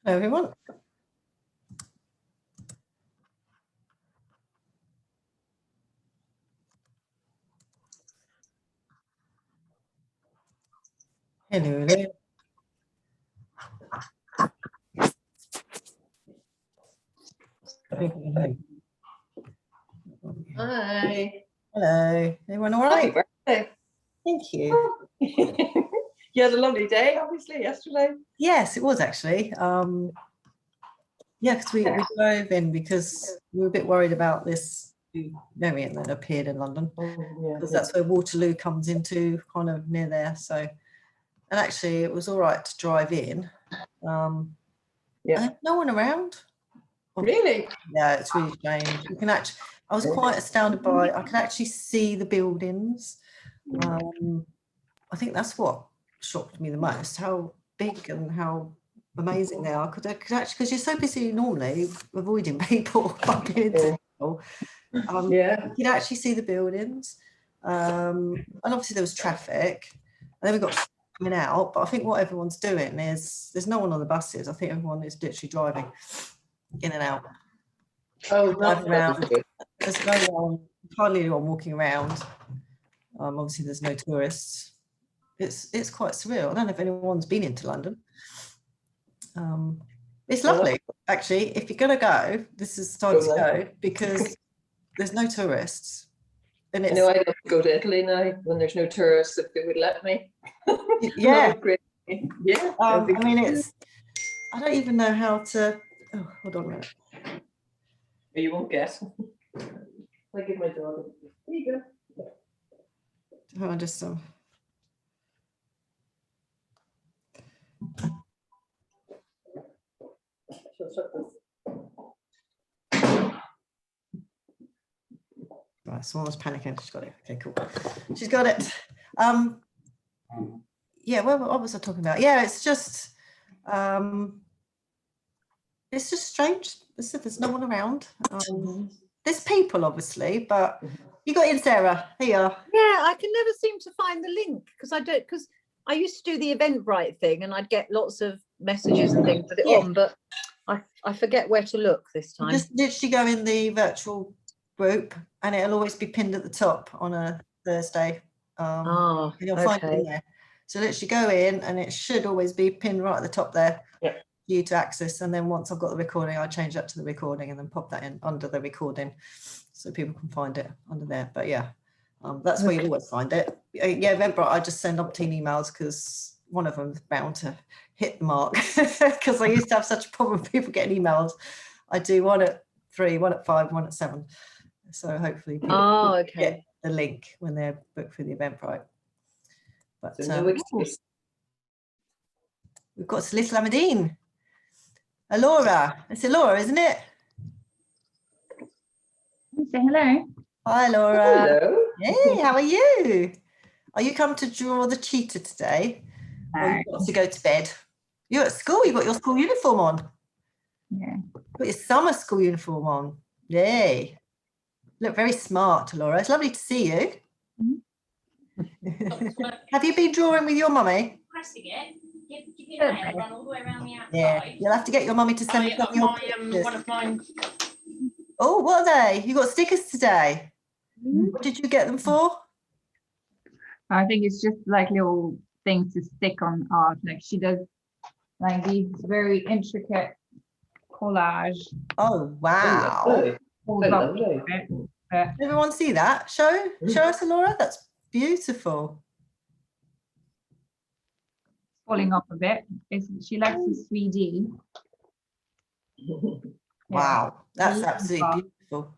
Hello, everyone. Hello, hello. Hi. Hello. Everyone all Happy right? birthday. Thank you. You had a lovely day, obviously, yesterday. Yes, it was actually. Yeah, because we drove in because we were a bit worried about this variant that appeared in London, because that's where Waterloo comes into, kind of near there. So, and actually, it was all right to drive in. And no one around. Really? Yeah, it's really strange. You can actually, I was quite astounded by, I could actually see the buildings. I think that's what shocked me the most, how big and how amazing they are. Could actually, because you're so busy normally avoiding people, bumping into people. You could actually see the buildings. And obviously there was traffic. And then we got coming out, but I think what everyone's doing is there's no one on the buses. I think everyone is literally driving in and out. Oh, Driving around. There's no one, hardly anyone walking around. Obviously there's no tourists. It's quite surreal. I don't know if anyone's been into London. It's lovely, actually. If you're going to go, this is the time to go, because there's no tourists. And it's, I know I'd love to go to Italy now when there's no tourists, if they would let me. Yeah. Great. Yeah. I mean, it's, I don't even know how to, oh, hold on a minute. You won't guess. I give my dog. There you go. I just right, someone's panicking. She's got it. Okay, cool. She's got it. Yeah, what was I talking about? Yeah, it's just strange. There's no one around. There's people, obviously, but you got in, Sarah. Here you are. Yeah, I can never seem to find the link because I used to do the Eventbrite thing and I'd get lots of messages and things with it on, but I forget where to look this time. Just literally go in the virtual group and it'll always be pinned at the top on a Thursday. And you'll find it in there. So literally go in and it should always be pinned right at the top there for you to access. And then once I've got the recording, I change that to the recording and then pop that in under the recording so people can find it under there. But yeah, that's where you always find it. Yeah, Eventbrite, I just send umpteen emails because one of them is bound to hit the mark, because I used to have such a problem with people getting emails. I do one at 3, one at 5, one at 7. So hopefully people get the link when they're booked for the Eventbrite. But we've got little Amadine. Laura. It's Laura, isn't it? Say hello. Hi, Laura. Hello. Hey, how are you? Are you come to draw the cheetah today? No. Or you got to go to bed? You're at school, you've got your school uniform on. Yeah. You've got your summer school uniform on. Yay. Look very smart, Laura. It's lovely to see you. Have you been drawing with your mummy? Pressing it. Give your nail, run all the way around the outside. Yeah, you'll have to get your mummy to send me some of your pictures. One of mine. Oh, what are they? You got stickers today. What did you get them for? I think it's just like little things to stick on art. Like she does like these very intricate collage. Oh, wow. Everyone see that? Show us, Laura. That's beautiful. Falling off a bit. She likes the 3D. Wow, that's absolutely beautiful.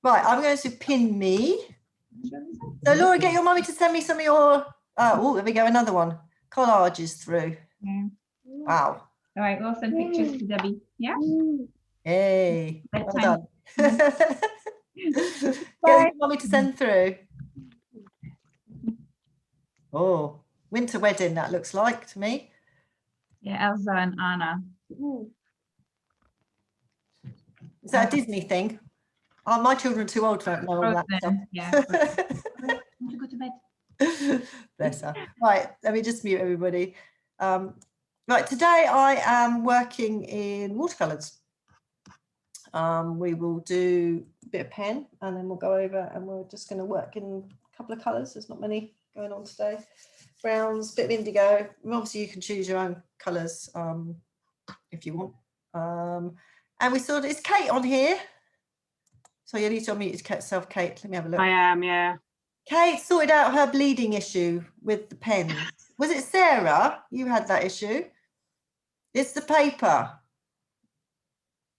Right, I'm going to pin me. So Laura, get your mummy to send me some of your, oh, there we go, another one. Collages through. Yeah. Wow. All right, we'll send pictures to Debbie. Yeah. Hey, well done. Get Bye. your mummy to send through. Oh, winter wedding, that looks like to me. Yeah, Elsa and Anna. Is that a Disney thing? Oh, my children are too old to know all that stuff. Yeah. Want to go to bed? Bless her. Right, let me just mute everybody. Right, today I am working in watercolours. We will do a bit of pen and then we'll go over and we're just going to work in a couple of colours. There's not many going on today. Browns, bit of indigo. Obviously you can choose your own colours if you want. And we saw, is Kate on here? So you need to unmute yourself, Kate. Let me have a look. I am, yeah. Kate sorted out her bleeding issue with the pens. Was it Sarah? You had that issue. It's the paper.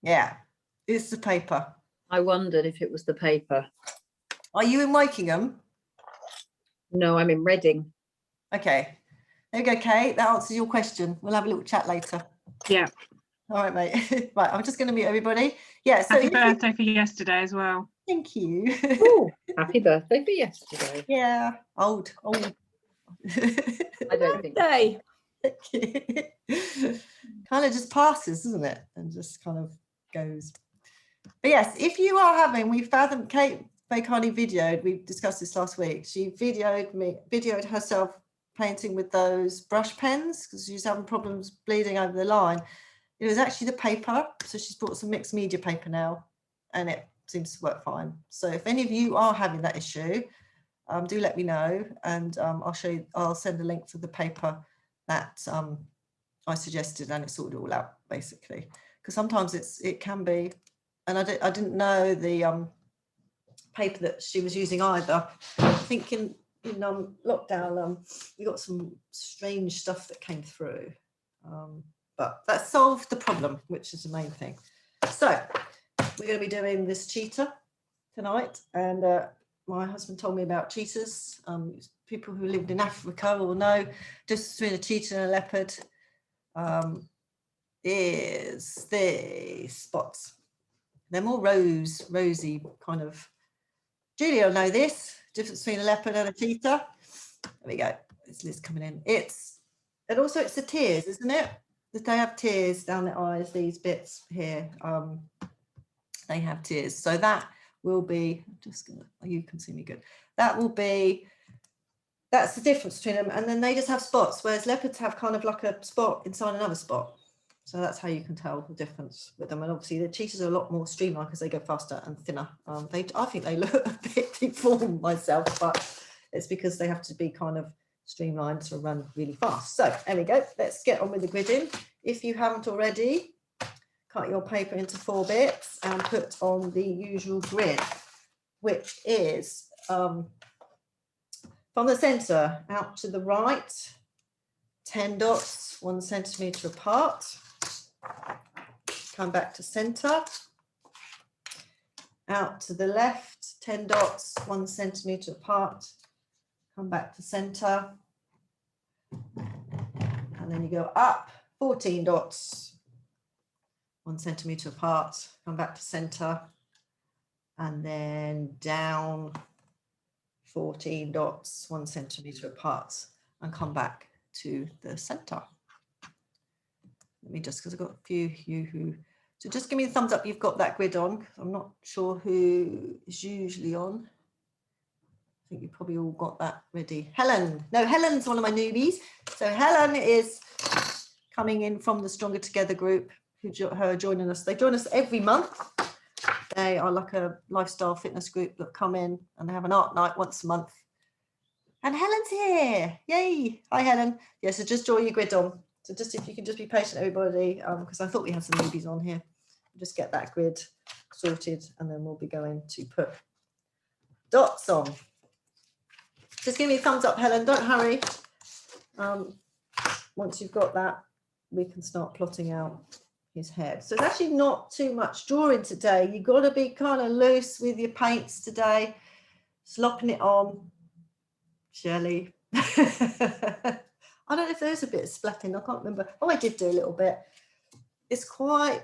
Yeah, it's the paper. I wondered if it was the paper. Are you in Wokingham? No, I'm in Reading. Okay. There we go, Kate. That answers your question. We'll have a little chat later. Yeah. All right, mate. Right, I'm just going to mute everybody. Yeah, so Happy birthday for yesterday as well. thank you. Oh, happy birthday for yesterday. Yeah, old. I don't think. Day. Kind of just passes, doesn't it? And just kind of goes. But yes, if you are having, we've found Kate Bakani videoed, we discussed this last week. She videoed herself painting with those brush pens because she was having problems bleeding over the line. It was actually the paper. So she's brought some mixed media paper now and it seems to work fine. So if any of you are having that issue, do let me know and I'll show you, I'll send a link to the paper that I suggested and it sorted it all out basically. Because sometimes it can be, and I didn't know the paper that she was using either. I think in lockdown, we got some strange stuff that came through. But that solved the problem, which is the main thing. So we're going to be doing this cheetah tonight. And my husband told me about cheetahs. People who lived in Africa will know just between a cheetah and a leopard is the spots. They're more rosy kind of. Julia will know this, difference between a leopard and a cheetah. There we go, it's Liz coming in. And also it's the tears, isn't it? That they have tears down their eyes, these bits here, they have tears. So that will be, you can see me good. That will be, that's the difference between them. And then they just have spots, whereas leopards have kind of like a spot inside another spot. So that's how you can tell the difference with them. And obviously the cheetahs are a lot more streamlined because they go faster and thinner. I think they look a bit deformed myself, but it's because they have to be kind of streamlined to run really fast. So there we go. Let's get on with the gridding. If you haven't already, cut your paper into 4 bits and put on the usual grid, which is from the centre out to the right, 10 dots, 1 centimetre apart. Come back to centre, out to the left, 10 dots, 1 centimetre apart, come back to centre, and then you go up 14 dots, 1 centimetre apart, come back to centre, and then down 14 dots, 1 centimetre apart, and come back to the centre. Let me just, because I've got a few who, so just give me a thumbs up you've got that grid on. I'm not sure who is usually on. I think you probably all got that ready. Helen, no, Helen's one of my newbies. So Helen is coming in from the Stronger Together group, who are joining us. They join us every month. They are like a lifestyle fitness group that come in and they have an art night once a month. And Helen's here, yay. Hi Helen. Yeah, so just draw your grid on. So just if you can just be patient, everybody, because I thought we had some newbies on here. Just get that grid sorted and then we'll be going to put dots on. Just give me a thumbs up, Helen, don't hurry. Once you've got that, we can start plotting out his head. So it's actually not too much drawing today. You've got to be kind of loose with your paints today, slopping it on. Shirley. I don't know if there's a bit of splatting, I can't remember. Oh, I did do a little bit. It's quite,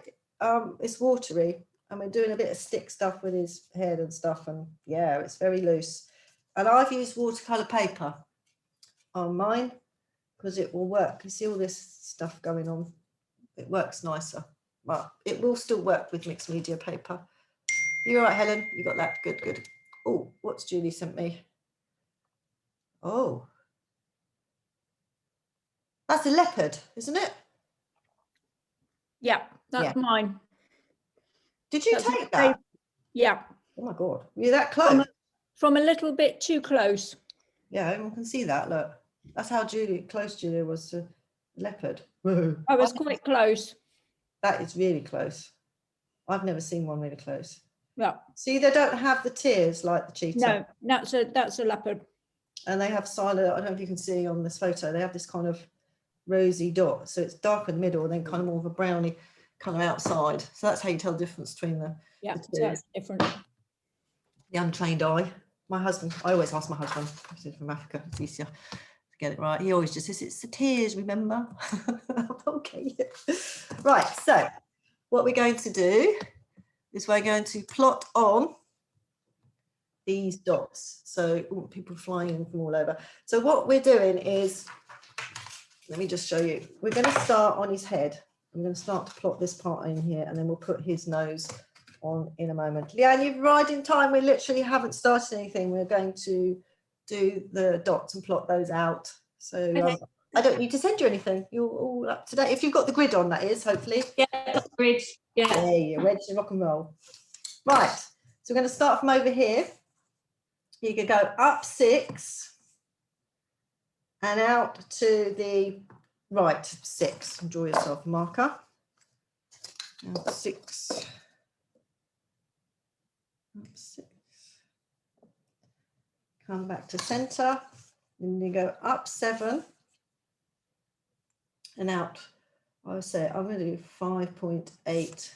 it's watery, and we're doing a bit of stick stuff with his head and stuff, and yeah, it's very loose. And I've used watercolour paper on mine because it will work. You see all this stuff going on. It works nicer, but it will still work with mixed media paper. You're right, Helen, you got that, good, good. Oh, what's Julie sent me? Oh. That's a leopard, isn't it? Yeah, that's mine. Did you That's take that? Yeah. Oh my God, were you that close? From a little bit too close. Yeah, everyone can see that, look. That's how close Julia was to leopard. I was quite close. That is really close. I've never seen one really close. Yeah. See, they don't have the tears like the cheetah. No, that's a leopard. And they have silent, I don't know if you can see on this photo, they have this kind of rosy dot. So it's dark in the middle and then kind of more of a browny kind of outside. So that's how you tell the difference between the Yeah, two. that's different. The untrained eye. My husband, I always ask my husband, he's from Africa, it's easier to get it right. He always just says, it's the tears, remember? Okay. Right, so what we're going to do is we're going to plot on these dots. So people flying in from all over. So what we're doing is, let me just show you. We're going to start on his head. I'm going to start to plot this part in here, and then we'll put his nose on in a moment. Leanne, you've right in time. We literally haven't started anything. We're going to do the dots and plot those out. So Okay. I don't need to send you anything. You're all up to date. If you've got the grid on, that is, hopefully. Yeah, grid. Yeah. There you go, ready to rock and roll. Right, so we're going to start from over here. You can go up 6 and out to the right 6. Draw yourself a marker. Out 6. Up 6. Come back to centre. And you go up 7 and out. I would say I'm going to do 5.8.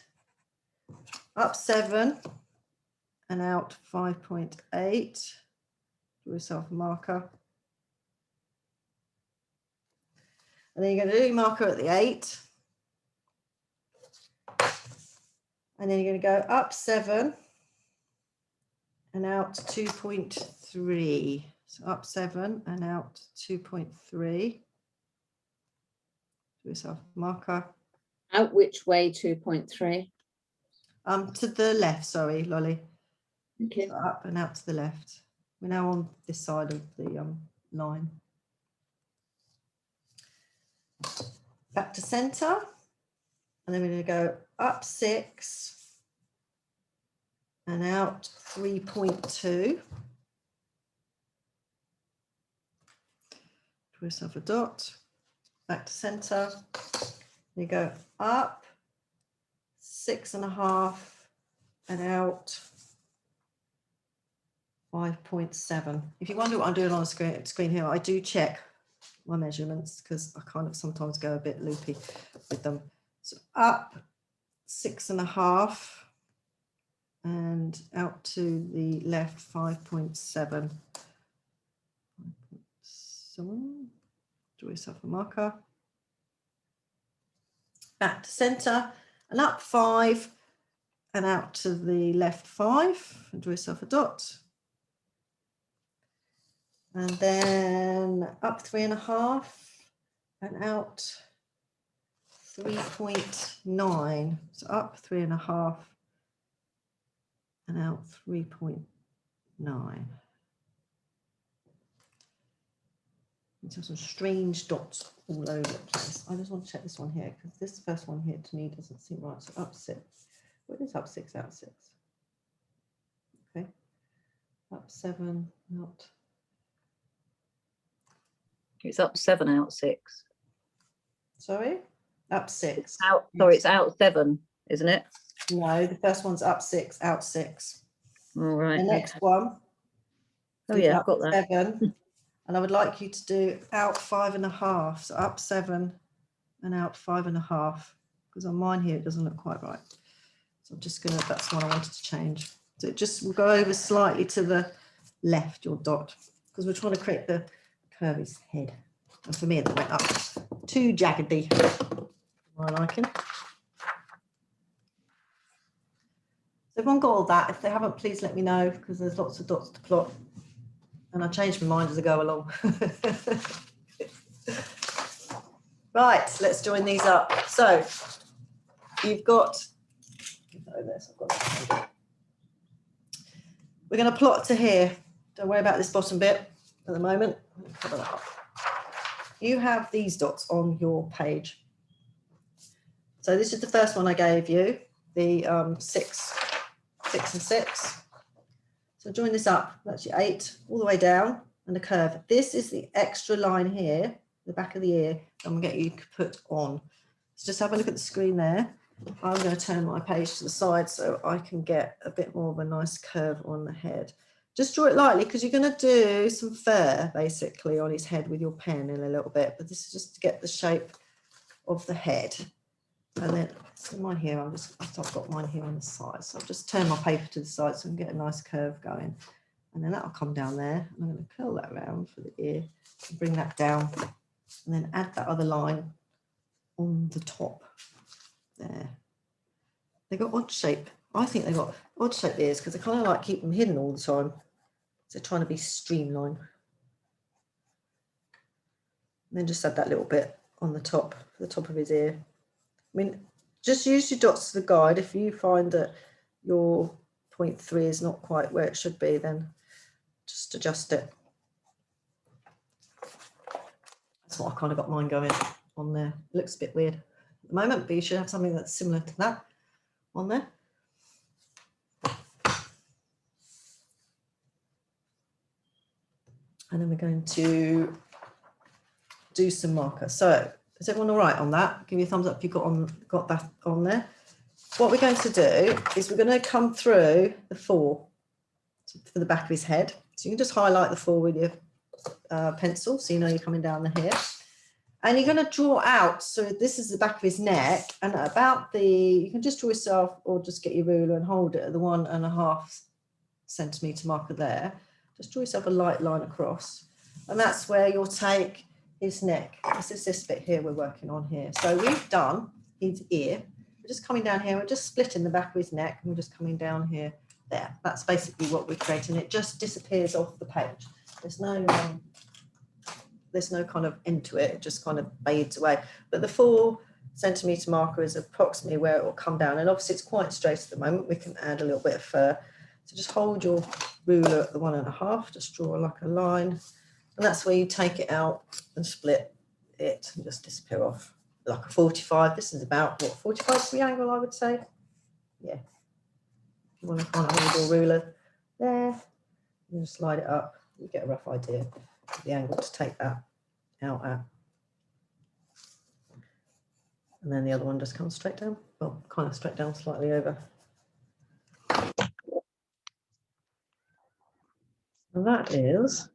Up 7 and out 5.8. Draw yourself a marker. And then you're going to do your marker at the 8. And then you're going to go up 7 and out 2.3. So up 7 and out 2.3. Do yourself a marker. Out which way 2.3? To the left, sorry, Lolly. Okay. So up and out to the left. We're now on this side of the line. Back to centre. And then we're going to go up 6 and out 3.2. Draw yourself a dot. Back to centre. You go up 6.5 and out 5.7. If you wonder what I'm doing on the screen here, I do check my measurements because I kind of sometimes go a bit loopy with them. So up 6.5 and out to the left 5.7. Draw yourself a marker. Back to centre and up 5 and out to the left 5 and draw yourself a dot. And then up 3.5 and out 3.9. So up 3.5 and out 3.9. There's some strange dots all over the place. I just want to check this one here because this first one here to me doesn't seem right. So up 6. What is up 6, out 6? Okay. Up 7, out. It's up 7, out 6. Sorry? Up 6. Out, sorry, it's out 7, isn't it? No, the first one's up 6, out 6. All right. The next okay. one. Oh is yeah, I've up got that. 7. And I would like you to do out 5.5. So up 7 and out 5.5. Because on mine here, it doesn't look quite right. So I'm just going to, that's what I wanted to change. So it just will go over slightly to the left, your dot, because we're trying to create the curve of his head. And for me, it went up too jaggedy. My liking. So everyone got all that? If they haven't, please let me know, because there's lots of dots to plot. And I change my mind as I go along. Right, let's join these up. So you've got, we're going to plot to here. Don't worry about this bottom bit. at the moment. Let me cover that up. You have these dots on your page. So this is the first one I gave you, the 6 and 6. So join this up, that's your 8, all the way down, and a curve. This is the extra line here, the back of the ear, I'm gonna get you to put on. So just have a look at the screen there. I'm going to turn my page to the side so I can get a bit more of a nice curve on the head. Just draw it lightly because you're going to do some fur basically on his head with your pen in a little bit, but this is just to get the shape of the head. And then, so mine here, I've got mine here on the side, so I'll just turn my paper to the side so I can get a nice curve going. And then that'll come down there, and I'm going to curl that around for the ear, and bring that down, and then add that other line on the top there. They got odd shape. I think they got odd shaped ears because they kind of like keep them hidden all the time. So trying to be streamlined. And then just add that little bit on the top of his ear. I mean, just use your dots to the guide. If you find that your 0.3 is not quite where it should be, then just adjust it. That's what I kind of got mine going on there. It looks a bit weird at the moment, but you should have something that's similar to that on there. And then we're going to do some marker. So is everyone all right on that? Give me a thumbs up if you've got that on there. What we're going to do is we're going to come through the 4 for the back of his head. So you can just highlight the 4 with your pencil so you know you're coming down the here. And you're going to draw out, so this is the back of his neck, and about you can just draw yourself or just get your ruler and hold it at the 1.5 centimetre marker there. Just draw yourself a light line across, and that's where you'll take his neck. This is this bit here we're working on here. So we've done his ear. We're just coming down here, we're just splitting the back of his neck, and we're just coming down here, there. That's basically what we're creating. It just disappears off the page. There's no kind of end to it, it just kind of fades away. But the 4 centimetre marker is approximately where it will come down, and obviously it's quite straight at the moment. We can add a little bit of fur. So just hold your ruler at the 1.5, just draw like a line, and that's where you take it out and split it and just disappear off like a 45. This is about what, 45-degree angle, I would say. Yeah. You want to kind of hold your ruler there, you just slide it up, you get a rough idea of the angle to take that out at. And then the other one just comes straight down, well, kind of straight down, slightly over. And that is,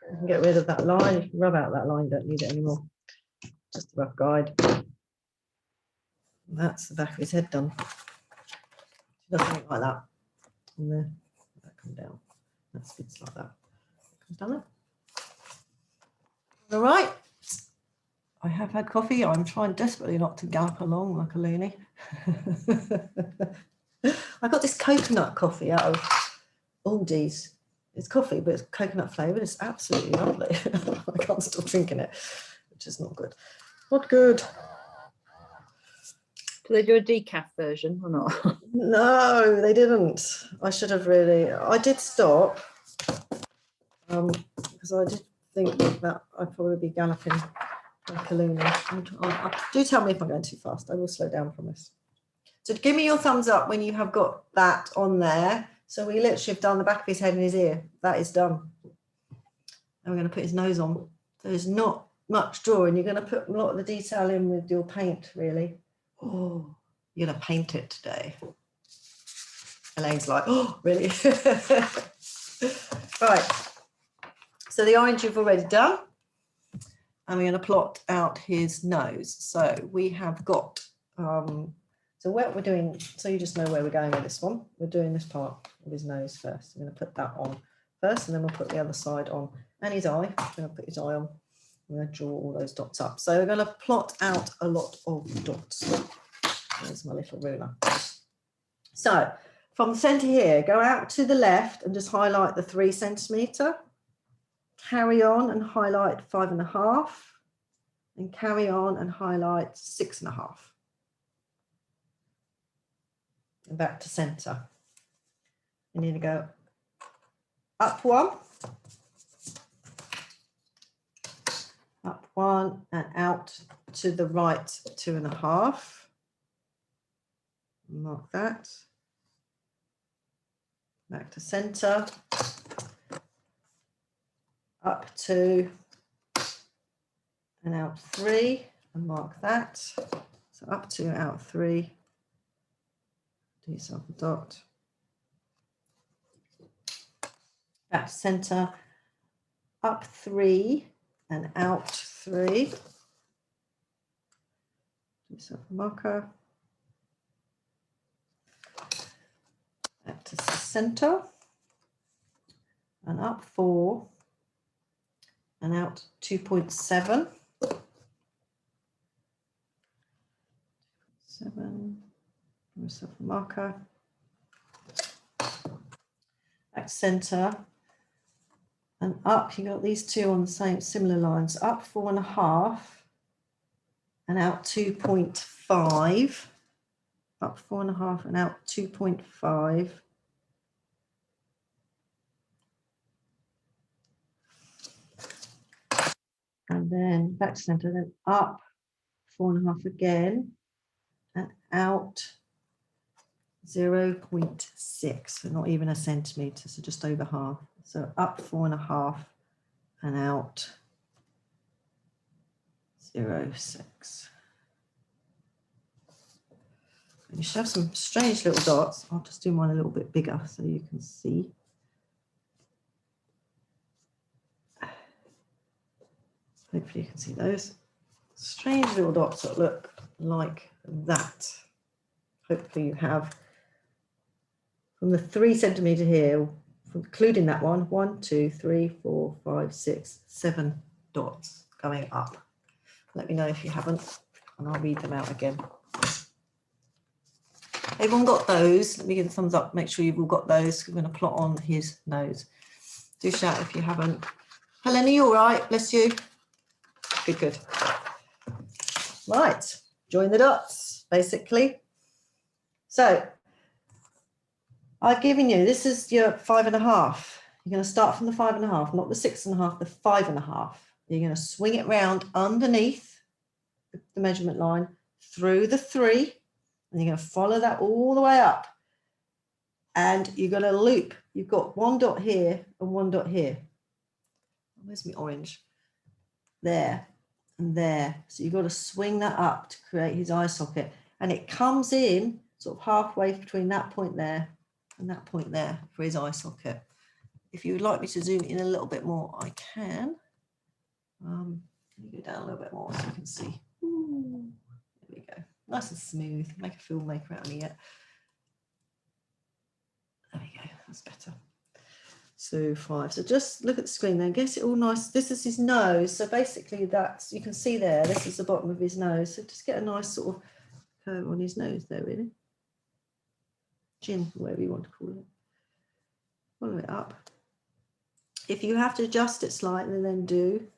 you can get rid of that line, you can rub out that line, you don't need it anymore. Just a rough guide. And that's the back of his head done. She does something like that. And there, that comes down. That spits like that. Comes down there. All right. I have had coffee. I'm trying desperately not to gallop along like a loony. I got this coconut coffee out of Aldi's. It's coffee, but it's coconut flavoured. It's absolutely lovely. I can't stop drinking it, which is not good. Not good. Do they do a decaf version or not? No, they didn't. I should have really. I did stop because I did think that I'd probably be galloping like a loony. Do tell me if I'm going too fast. I will slow down from this. So give me your thumbs up when you have got that on there. So we literally have done the back of his head and his ear. That is done. And we're going to put his nose on. There's not much drawing. You're going to put a lot of the detail in with your paint, really. Oh, you're going to paint it today. Elaine's like, oh, really? Right. So the orange you've already done. And we're going to plot out his nose. So we have got, so what we're doing, so you just know where we're going with this one. We're doing this part of his nose first. I'm going to put that on first, and then we'll put the other side on. And his eye, I'm going to put his eye on. I'm going to draw all those dots up. So we're going to plot out a lot of dots. There's my little ruler. So from the centre here, go out to the left and just highlight the 3 centimetre. Carry on and highlight 5.5. And carry on and highlight 6.5. And back to centre. You need to go up 1 1 and out to the right 2.5. Mark that. Back to center. Up 2 and out 3 and mark that. So up 2, out 3. Do yourself a dot. Back to center. Up 3 and out 3. Do yourself a marker. Back to center. And up 4 and out 2.7. 7. Give yourself a marker. Back to center. And up, you got these two on the same similar lines. Up 4.5 and out 2.5. Up 4.5 and out 2.5. And then back to center, then up 4.5 again and out 0.6, so not even a centimetre, so just over half. So up 4.5 and out 0.6. You should have some strange little dots. I'll just do mine a little bit bigger so you can see. Hopefully you can see those strange little dots that look like that. Hopefully you have from the 3 centimetre here, including that one, 1, 2, 3, 4, 5, 6, 7 dots going up. Let me know if you haven't, and I'll read them out again. Everyone got those? Let me give a thumbs up, make sure you've all got those. We're going to plot on his nose. Do shout if you haven't. Helen, are you all right? Bless you. Good, good. Right, join the dots, basically. So I've given you, this is your 5.5. You're going to start from the 5.5, not the 6.5, the 5.5. You're going to swing it round underneath the measurement line through the 3, and you're going to follow that all the way up. And you're going to loop. You've got 1 dot here and 1 dot here. Where's my orange? There and there. So you've got to swing that up to create his eye socket. And it comes in sort of halfway between that point there and that point there for his eye socket. If you would like me to zoom in a little bit more, I can. Let me go down a little bit more so you can see. Ooh, there we go. Nice and smooth. Make a filmmaker out of me yet. There we go. That's better. So 5. So just look at the screen there. Get it all nice. This is his nose. So basically that's, you can see there, this is the bottom of his nose. So just get a nice sort of curve on his nose there, really. Chin, whatever you want to call it. Follow it up. If you have to adjust it slightly, then do.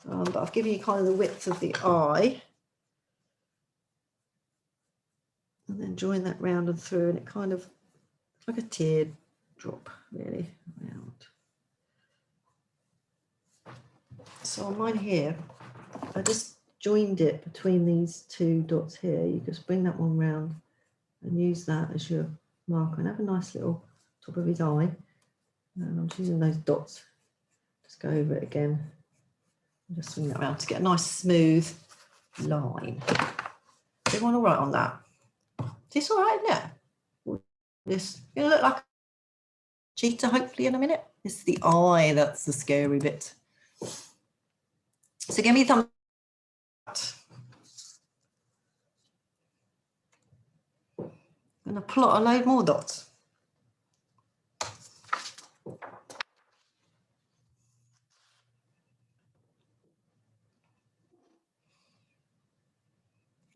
But I've given you kind of the width of the eye. And then join that round and through, and it kind of like a tear drop, really, around. So on mine here, I just joined it between these 2 dots here. You just bring that one round and use that as your marker and have a nice little top of his eye. And I'm just using those dots. Just go over it again. And just swing that around to get a nice smooth line. Is everyone all right on that? Is this all right, isn't it? This, you look like a cheetah, hopefully, in a minute. It's the eye that's the scary bit. So give me a thumb up. I'm going to plot a load more dots.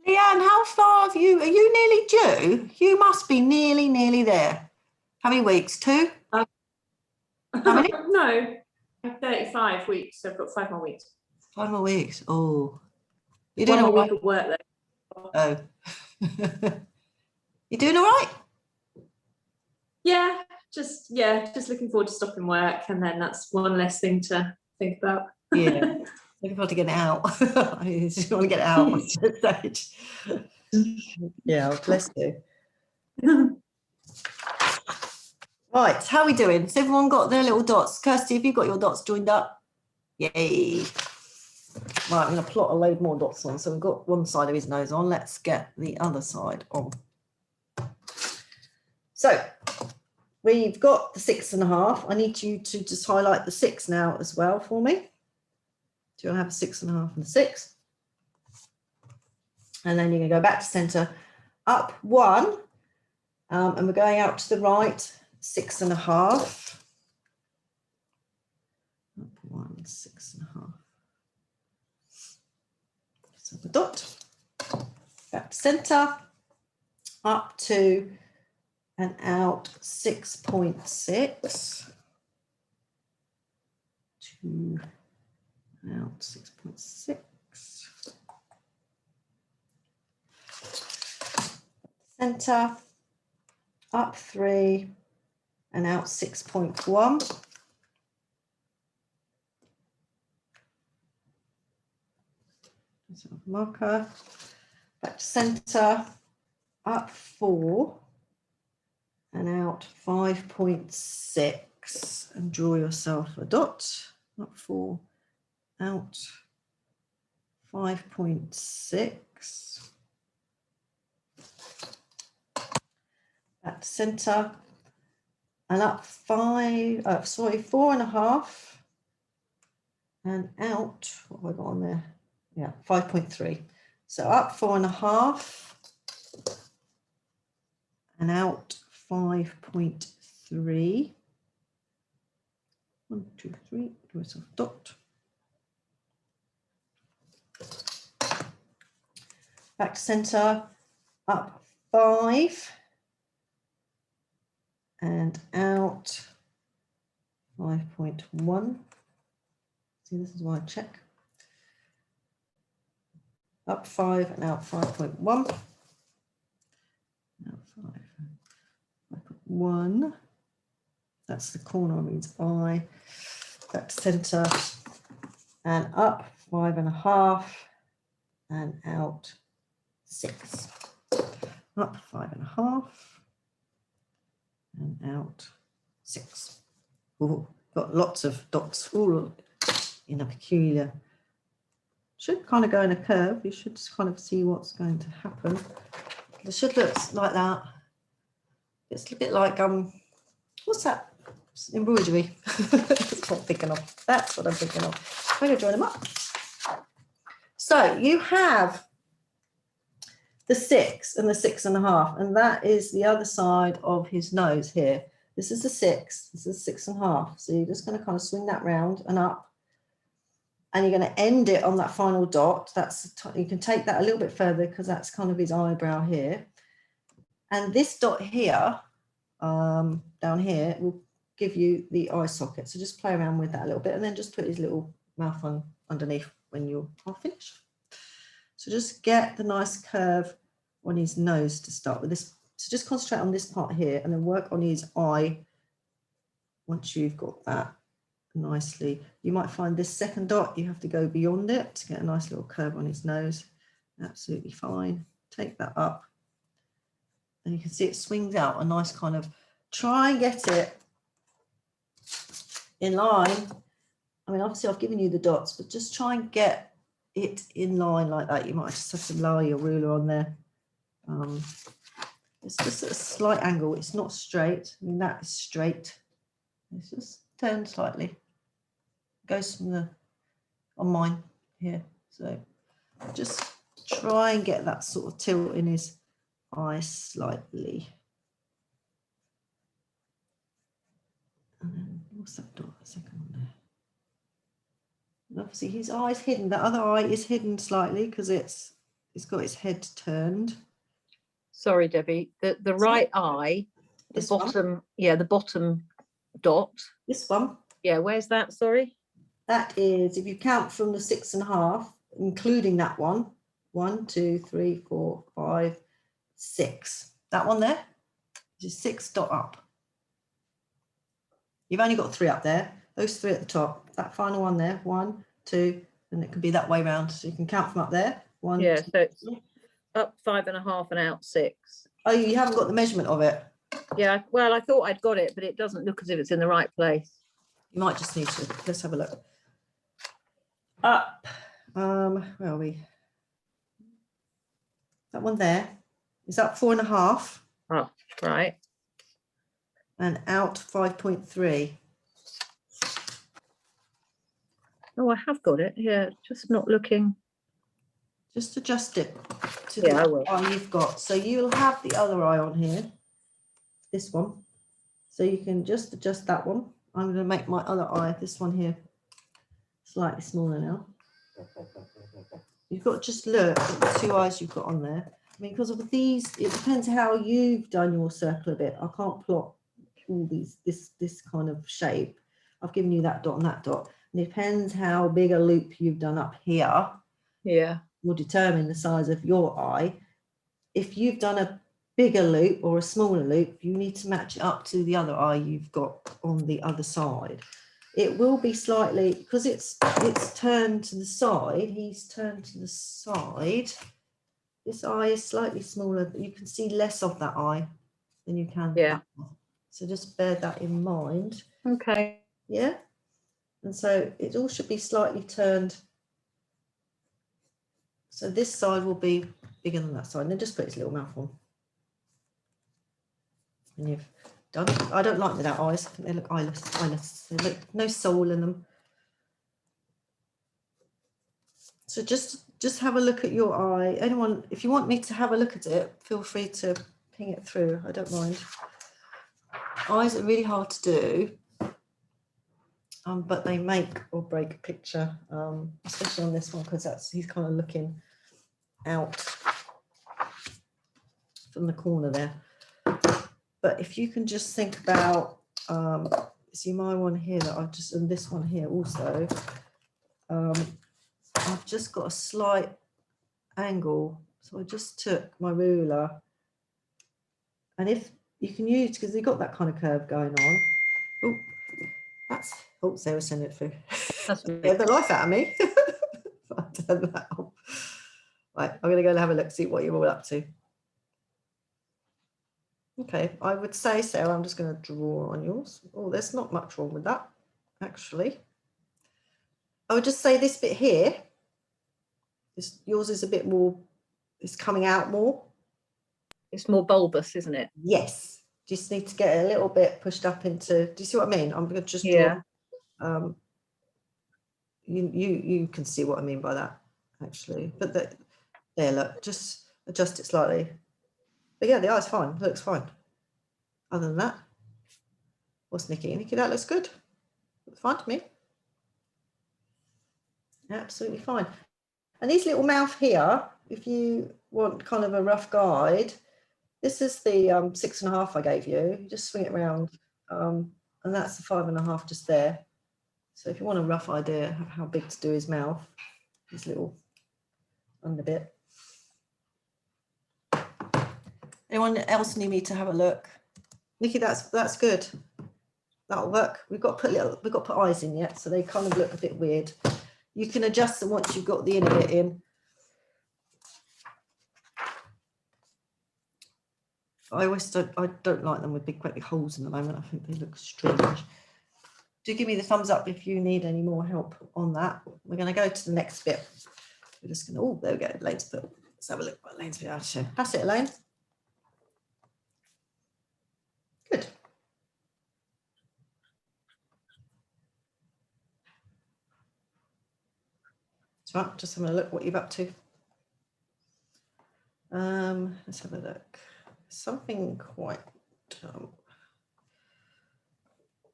Leanne, how far have you? Are you nearly due? You must be nearly there. How many weeks? 2? How many? No, 35 weeks. So I've got 5 more weeks. 5 more weeks. Oh, you're doing all right. Week of work though. Oh, you're doing all right. Yeah, just looking forward to stopping work, and then that's one less thing to think about. Yeah. Looking forward to getting it out. I just want to get it out at this stage. Yeah, bless you. Right, how are we doing? Has everyone got their little dots? Kirsty, have you got your dots joined up? Yay. Right, I'm going to plot a load more dots on. So we've got one side of his nose on. Let's get the other side on. So we've got the 6.5. I need you to just highlight the 6 now as well for me. Do you want to have a 6.5 and a 6? And then you're going to go back to centre, up 1, and we're going out to the right, 6.5. Up 1, 6.5. So the dot, back to centre, up 2 and out 6.6. 2 out 6.6. Centre, up 3 and out 6.1. So marker, back to centre, up 4 and out 5.6, and draw yourself a dot. Up 4, out 5.6. Back to centre and up 4.5 and out, what have I got on there? Yeah, 5.3. So up 4.5 and out 5.3. 1, 2, 3, do yourself a dot. Back to centre, up 5 and out 5.1. See, this is why I check. Up 5 and out 5.1. Out 5.1. That's the corner, means I. Back to centre and up 5.5 and out 6. Up 5.5 and out 6. Ooh, got lots of dots all in a peculiar. Should kind of go in a curve. You should just kind of see what's going to happen. It should look like that. It's a bit like what's that? Embroidery. That's what I'm thinking of. That's what I'm thinking of. I'm going to join them up. So you have the 6 and the 6.5, and that is the other side of his nose here. This is the 6. This is 6.5. So you're just going to kind of swing that round and up, and you're going to end it on that final dot. That's, you can take that a little bit further because that's kind of his eyebrow here. And this dot here, down here, will give you the eye socket. So just play around with that a little bit and then just put his little mouth on underneath when you're finished. So just get the nice curve on his nose to start with this. So just concentrate on this part here and then work on his eye once you've got that nicely. You might find this second dot, you have to go beyond it to get a nice little curve on his nose. Absolutely fine. Take that up. And you can see it swings out a nice kind of, try and get it in line. I mean, obviously I've given you the dots, but just try and get it in line like that. You might just have to lower your ruler on there. It's just at a slight angle. It's not straight. I mean, that is straight. It's just turned slightly. It goes from the, on mine here. So just try and get that sort of tilt in his eye slightly. And then what's that dot? A second one there. And obviously his eye's hidden. The other eye is hidden slightly because it's got its head turned. Sorry, Debbie. The right eye, the bottom, yeah, the bottom dot. This one. Yeah, where's that? Sorry. That is, if you count from the 6.5, including that one, 1, 2, 3, 4, 5, 6. That one there is 6 dot up. You've only got 3 up there. Those 3 at the top. That final one there, 1, 2, and it can be that way round. So you can count from up there. 1, Yeah, 2. so it's up 5.5 and out 6. Oh, you haven't got the measurement of it. Yeah, well, I thought I'd got it, but it doesn't look as if it's in the right place. You might just need to. Let's have a look. Up. Where are we? That one there is up 4.5. Oh, right. And out 5.3. Oh, I have got it. Yeah, just not looking. Just adjust it to Yeah, I the will. eye you've got. So you'll have the other eye on here, this one. So you can just adjust that one. I'm going to make my other eye, this one here, slightly smaller now. You've got to just look at the 2 eyes you've got on there. I mean, because of these, it depends how you've done your circle a bit. I can't plot all these, this kind of shape. I've given you that dot and that dot. And it depends how big a loop you've done up here. Yeah. Will determine the size of your eye. If you've done a bigger loop or a smaller loop, you need to match it up to the other eye you've got on the other side. It will be slightly, because it's turned to the side, he's turned to the side. This eye is slightly smaller, but you can see less of that eye than you can. Yeah. So just bear that in mind. Okay. Yeah. And so it all should be slightly turned. So this side will be bigger than that side. And then just put his little mouth on. And you've done. I don't like without eyes. I think they look eyeless. They look no soul in them. So just have a look at your eye. Anyone, if you want me to have a look at it, feel free to ping it through. I don't mind. Eyes are really hard to do. But they make or break a picture, especially on this one, because he's kind of looking out from the corner there. But if you can just think about, see my one here that I've just, and this one here also, I've just got a slight angle. So I just took my ruler, and if you can use, because you've got that kind of curve going on. Oh, that's, oh, Sarah sent it through. That's Yeah, the life out of me. I've done that. Right, I'm going to go and have a look, see what you're all up to. Okay, I would say, Sarah, I'm just going to draw on yours. Oh, there's not much wrong with that, actually. I would just say this bit here, yours is a bit more, it's coming out more. It's more bulbous, isn't it? Yes, just need to get a little bit pushed up into, do you see what I mean? I'm going to just draw. Yeah. You can see what I mean by that, actually. But there, look, just adjust it slightly. But yeah, the eye's fine, looks fine. Other than that, what's Nikki? Nikki, that looks good. Looks fine to me. Absolutely fine. And these little mouth here, if you want kind of a rough guide, this is the 6.5 I gave you. You just swing it around, and that's the 5.5 just there. So if you want a rough idea of how big to do his mouth, his little under bit. Anyone else need me to have a look? Nikki, that's good. That'll work. We've got to put eyes in yet, so they kind of look a bit weird. You can adjust them once you've got the inner bit in. I don't like them with big great big holes in the moment. I think they look strange. Do give me the thumbs up if you need any more help on that. We're going to go to the next bit. We're just going to, oh, there we go. Elaine's put, let's have a look what Elaine's been able to show. That's it, Elaine. Good. So right, just having a look what you're up to. Let's have a look. Something quite,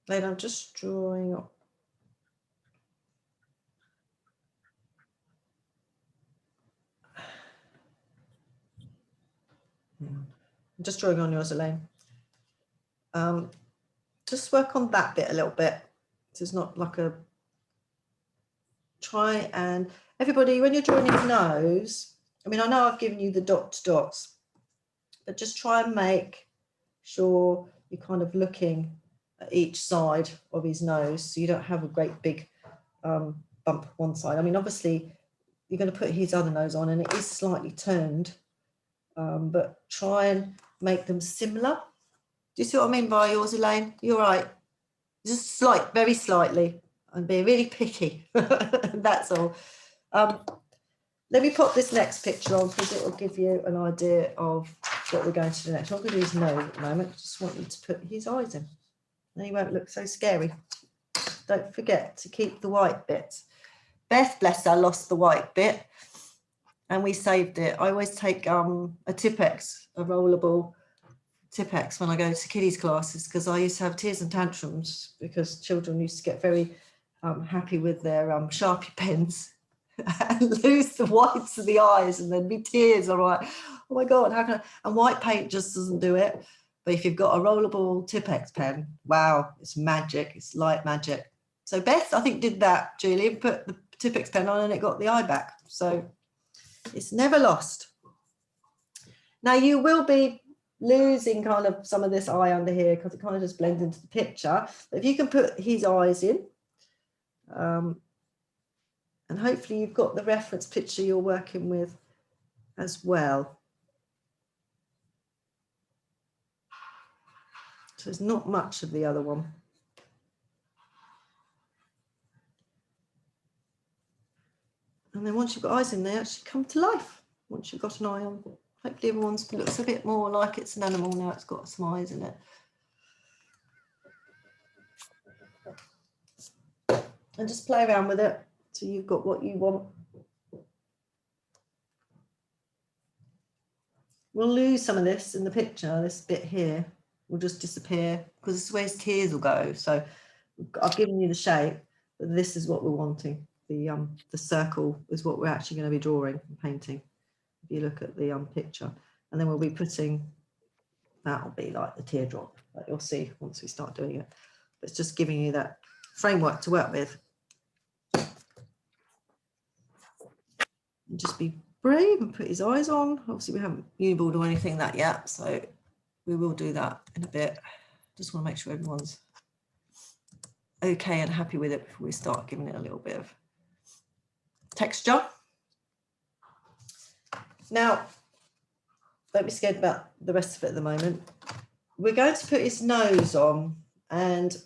Elaine, I'm just drawing up. I'm just drawing on yours, Elaine. Just work on that bit a little bit. So it's not like a, try and, everybody, when you're drawing his nose, I mean, I know I've given you the dots, but just try and make sure you're kind of looking at each side of his nose, so you don't have a great big bump one side. I mean, obviously you're going to put his other nose on and it is slightly turned, but try and make them similar. Do you see what I mean by yours, Elaine? You're right. Just very slightly, and be really picky. That's all. Let me pop this next picture on because it will give you an idea of what we're going to do next. I'm going to do his nose at the moment. I just want you to put his eyes in. Then he won't look so scary. Don't forget to keep the white bits. Beth, bless her, lost the white bit and we saved it. I always take a Tipp-Ex, a rollable Tipp-Ex when I go to kiddies classes because I used to have tears and tantrums because children used to get very happy with their Sharpie pens and lose the whites of the eyes and then be tears. All right, oh my God, how can I? And white paint just doesn't do it. But if you've got a rollable Tipp-Ex pen, wow, it's magic. It's light magic. So Beth, I think, did that, Julie, and put the Tipp-Ex pen on and it got the eye back. So it's never lost. Now you will be losing kind of some of this eye under here because it kind of just blends into the picture. But if you can put his eyes in, and hopefully you've got the reference picture you're working with as well. So there's not much of the other one. And then once you've got eyes in, they actually come to life. Once you've got an eye on, hopefully everyone's looks a bit more like it's an animal now. It's got some eyes in it. And just play around with it till you've got what you want. We'll lose some of this in the picture. This bit here will just disappear because this is where his tears will go. So I've given you the shape, but this is what we're wanting. The circle is what we're actually going to be drawing and painting. If you look at the picture, and then we'll be putting, that'll be like the teardrop that you'll see once we start doing it. But it's just giving you that framework to work with. And just be brave and put his eyes on. Obviously we haven't uniballed or anything that yet, so we will do that in a bit. Just want to make sure everyone's okay and happy with it before we start giving it a little bit of texture. Now, don't be scared about the rest of it at the moment. We're going to put his nose on, and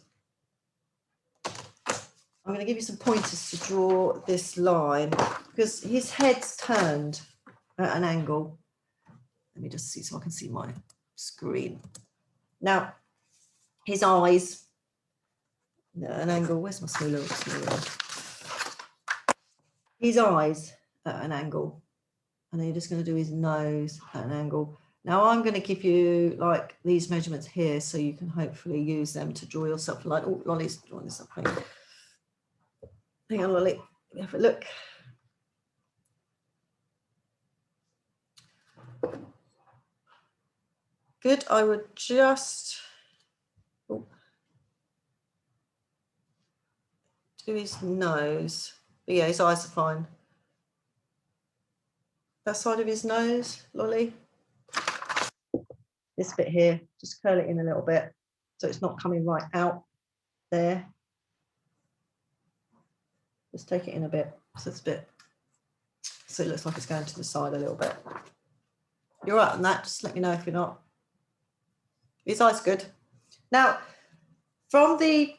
I'm going to give you some pointers to draw this line because his head's turned at an angle. Let me just see so I can see my screen. Now, his eyes, at an angle, where's my smaller? His eyes at an angle. And then you're just going to do his nose at an angle. Now I'm going to give you like these measurements here so you can hopefully use them to draw yourself like, oh, Lolly's drawing this up. Hang on, Lolly, have a look. Good, I would just do his nose. But yeah, his eyes are fine. That side of his nose, Lolly. This bit here, just curl it in a little bit so it's not coming right out there. Just take it in a bit, so it's a bit, so it looks like it's going to the side a little bit. You're right on that, just let me know if you're not. His eye's good. Now, from the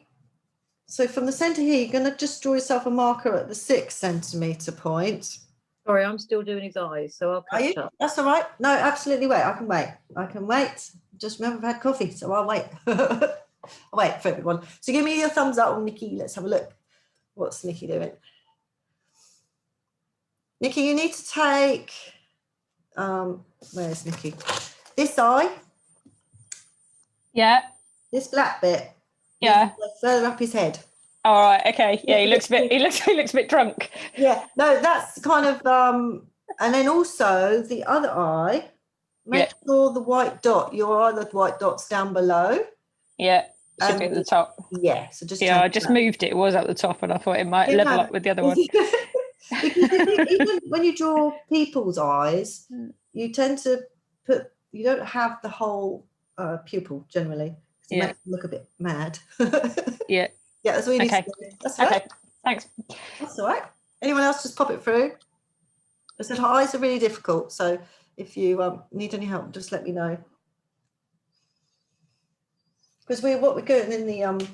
centre here, you're going to just draw yourself a marker at the 6 centimetre point. Sorry, I'm still doing his eyes, so I'll catch up. That's all right. No, absolutely wait. I can wait. I can wait. Just remember I've had coffee, so I'll wait. I'll wait for everyone. So give me your thumbs up on Nikki. Let's have a look. What's Nikki doing? Nikki, you need to take, where's Nikki? This eye. Yeah. This black bit. Yeah. Further up his head. All right. Okay. Yeah, he looks a bit drunk. Yeah. No, that's kind of and then also the other eye. Make sure the white dot, your other white dot's down below. Yeah. Should be at the top. Yeah. So just I just moved it. It was at the top, and I thought it might level up with the other one. Because even when you draw people's eyes, you tend to you don't have the whole pupil generally. It makes them look a bit mad. Yeah. Yeah, that's what you need to do. That's right. Okay. Thanks. That's all right. Anyone else just pop it through? I said eyes are really difficult, so if you need any help, just let me know. Because what we're doing in the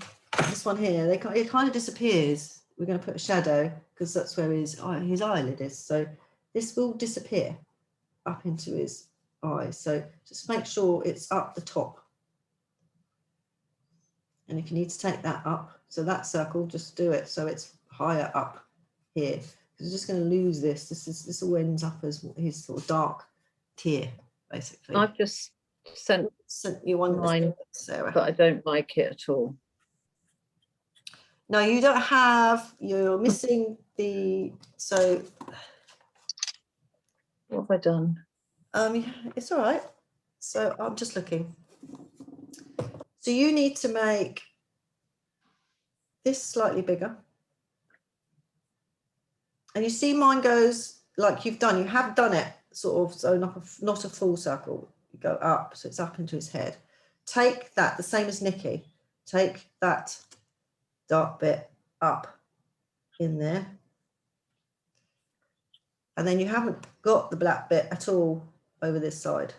this one here, it kind of disappears. We're going to put a shadow because that's where his eyelid is. So this will disappear up into his eyes. So just make sure it's up the top. And if you need to take that up, so that circle, just do it so it's higher up here. We're just going to lose this. This all ends up as his sort of dark tier, basically. I've just sent you one, mine, Sarah, but I don't like it at all. No, you don't have. You're missing the. So. What have I done? It's all right. So I'm just looking. So you need to make this slightly bigger. And you see mine goes like you've done, you have done it sort of, so not a full circle. You go up, so it's up into his head. Take that, the same as Nikki. Take that dark bit up in there. And then you haven't got the black bit at all over this side.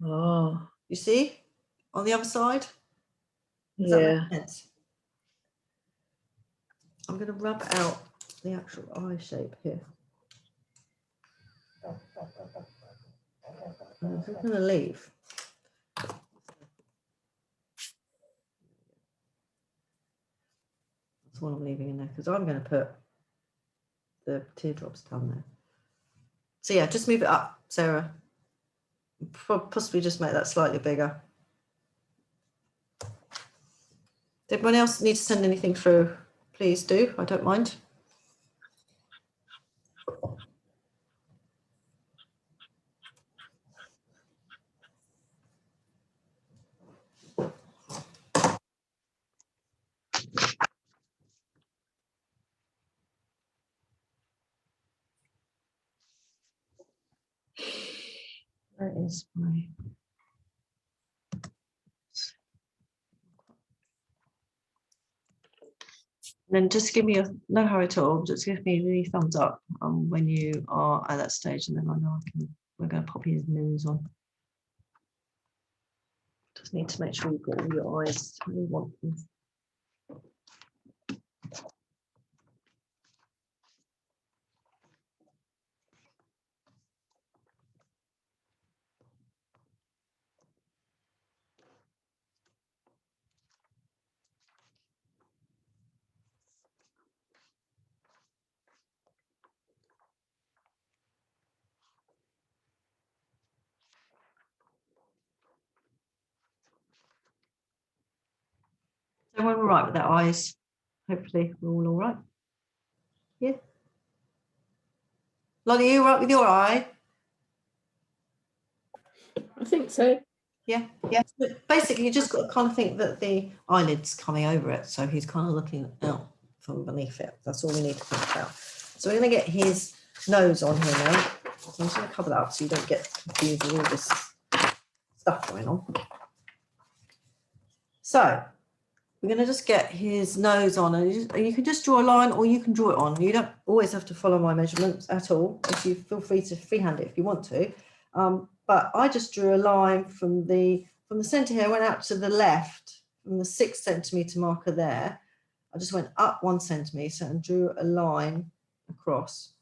Oh. You see? On the other side? Does Yeah. that make sense? I'm going to rub out the actual eye shape here. I'm going to leave. That's what I'm leaving in there because I'm going to put the teardrops down there. So yeah, just move it up, Sarah. Possibly just make that slightly bigger. Did anyone else need to send anything through? Please do, I don't mind. That is my. Then just give me no hurry at all. Just give me the thumbs up when you are at that stage, and then I know we're going to pop his nose on. Just need to make sure you've got all your eyes where you want them. So we're all right with our eyes. Hopefully we're all right. Yeah. Lottie, you all right with your eye? I think so. Yeah, yeah. But basically, you just got to kind of think that the eyelid's coming over it, so he's kind of looking out from beneath it. That's all we need to think about. So we're going to get his nose on here now. So I'm just going to cover that up so you don't get confused with all this stuff going on. So we're going to just get his nose on, and you can just draw a line, or you can draw it on. You don't always have to follow my measurements at all. If you feel free to freehand it if you want to. But I just drew a line from the center here, went out to the left from the 6 centimeter marker there. I just went up 1 centimeter and drew a line across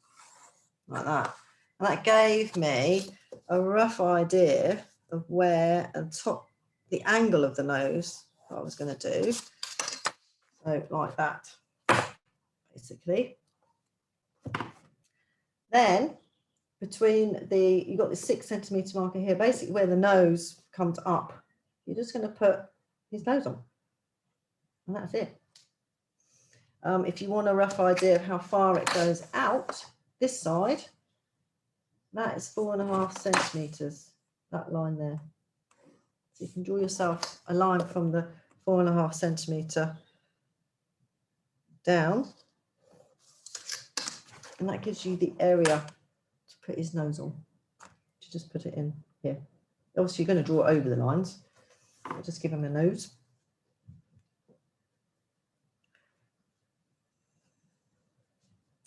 like that. And that gave me a rough idea of where the angle of the nose I was going to do. So like that, basically. Then between you got the 6 centimeter marker here, basically where the nose comes up, you're just going to put his nose on, and that's it. If you want a rough idea of how far it goes out, this side, that is 4.5 centimeters, that line there. So you can draw yourself a line from the 4.5 centimeter down, and that gives you the area to put his nose on. To just put it in here. Obviously, you're going to draw it over the lines. I'll just give him a nose.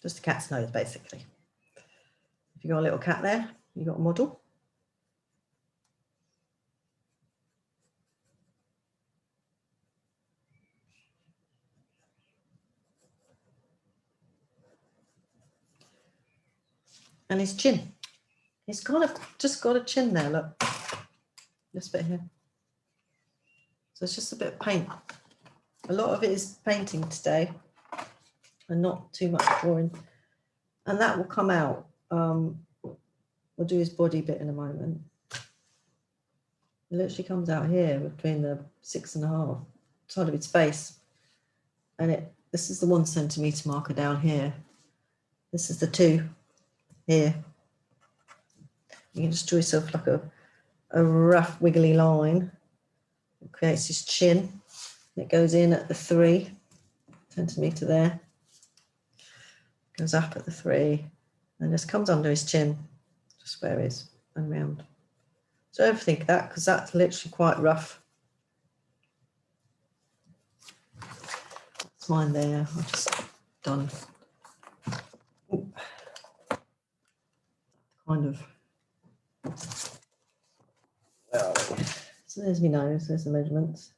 just a cat's nose, basically. If you've got a little cat there, you've got a model. And his chin. He's kind of just got a chin there, look. This bit here. So it's just a bit of paint. A lot of it is painting today and not too much drawing. And that will come out. We'll do his body bit in a moment. It literally comes out here between the 6.5 side of its face. And this is the 1 centimetre marker down here. This is the 2 here. You can just draw yourself like a rough wiggly line. It creates his chin. It goes in at the 3 centimetre there. Goes up at the 3 and just comes under his chin, just where it is, and round. So overthink that, because that's literally quite rough. That's mine there. I've just done kind of. Well, so there's my nose, there's the measurements.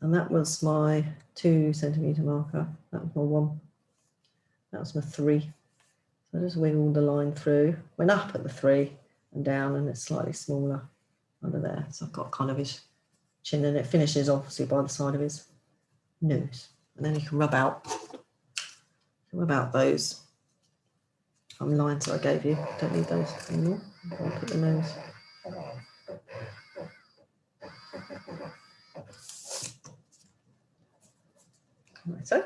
And that was my 2 centimetre marker. That was my 1. That was my 3. So I just wiggled the line through, went up at the 3 and down, and it's slightly smaller under there. So I've got kind of his chin, and it finishes obviously by the side of his nose. And then you can rub out those lines that I gave you. Don't need those anymore. I'll put the nose. Like so.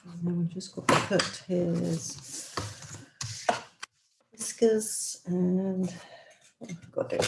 And then we've just got to put his whiskers and what have I got to do?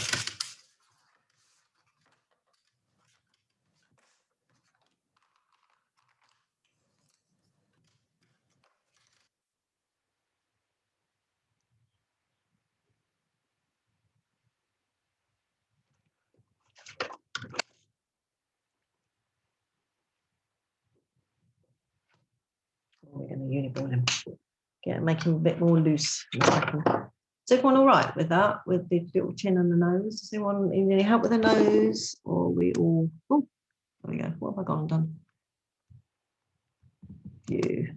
We're going to uniball him, make him a bit more loose. Is everyone all right with that? With the little chin and the nose? Does anyone need any help with the nose? Or are we all? Oh, there we go. What have I gone and done? You.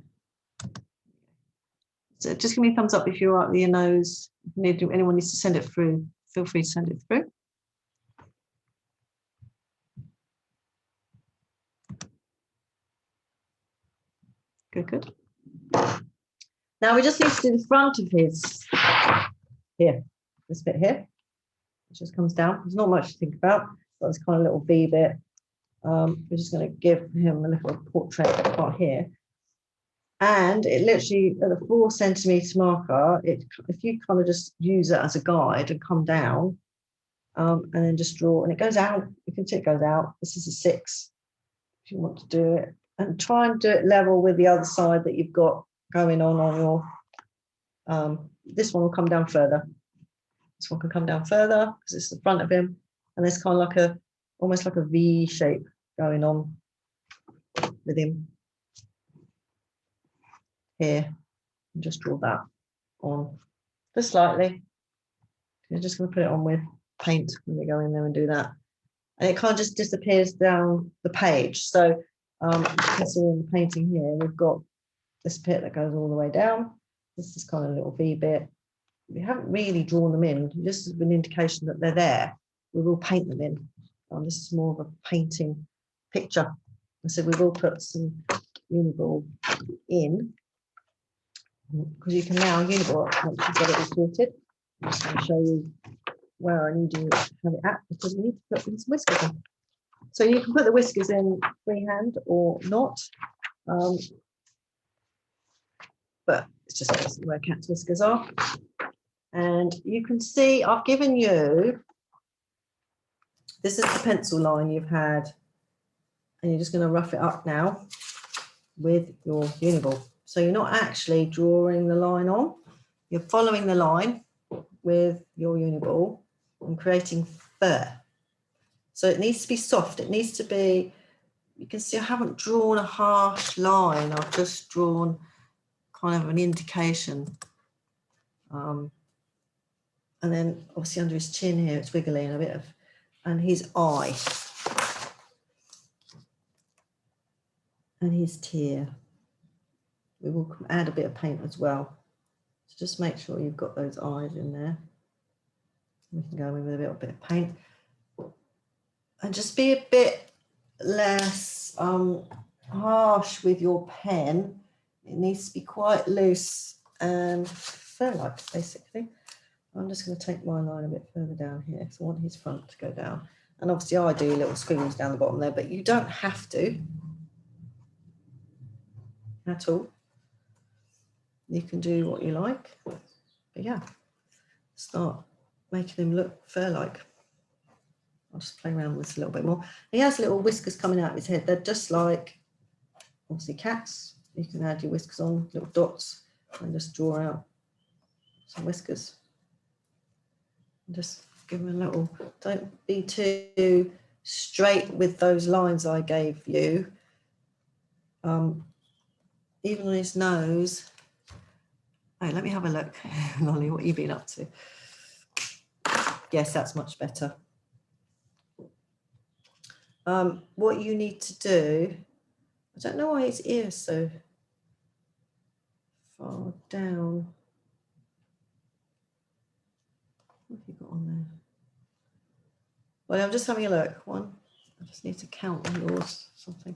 So just give me a thumbs up if you're all right with your nose. If anyone needs to send it through, feel free to send it through. Good, good. Now we just need to do the front of his, here, this bit here. It just comes down. There's not much to think about. Got this kind of little V bit. We're just going to give him a little portrait part here. And it literally, at the 4 centimetre marker, if you kind of just use it as a guide and come down, and then just draw, and it goes out. You can see it goes out. This is a 6, if you want to do it. And try and do it level with the other side that you've got going on your, this one will come down further. This one can come down further because it's the front of him. And there's kind of like almost like a V shape going on with him. Here, and just draw that on just slightly. You're just going to put it on with paint when we go in there and do that. And it kind of just disappears down the page. So you can see in the painting here, we've got this bit that goes all the way down. This is kind of a little V bit. We haven't really drawn them in, just as an indication that they're there. We will paint them in. This is more of a painting picture. And so we will put some uniball in, because you can now uniball once you've got it all sorted. I'm just going to show you where I need you to have it at, because we need to put some whiskers in. So you can put the whiskers in freehand or not, but it's just basically where cat's whiskers are. And you can see I've given you, this is the pencil line you've had, and you're just going to rough it up now with your uniball. So you're not actually drawing the line on, you're following the line with your uniball and creating fur. So it needs to be soft. It needs to be, you can see I haven't drawn a harsh line. I've just drawn kind of an indication. And then obviously under his chin here, it's wiggly and a bit of, and his eye. And his tear. We will add a bit of paint as well. So just make sure you've got those eyes in there. We can go in with a little bit of paint. And just be a bit less harsh with your pen. It needs to be quite loose and fur-like, basically. I'm just going to take my line a bit further down here because I want his front to go down. And obviously I do little squiggles down the bottom there, but you don't have to at all. You can do what you like. But yeah, start making him look fur-like. I'll just play around with this a little bit more. He has little whiskers coming out of his head. They're just like, obviously, cats. You can add your whiskers on, little dots, and just draw out some whiskers. And just give him a little, don't be too straight with those lines I gave you. Even on his nose. Hey, let me have a look. Lolly, what have you been up to? Yes, that's much better. What you need to do, I don't know why his ear's so far down. What have you got on there? Well, I'm just having a look. One, I just need to count on yours, something.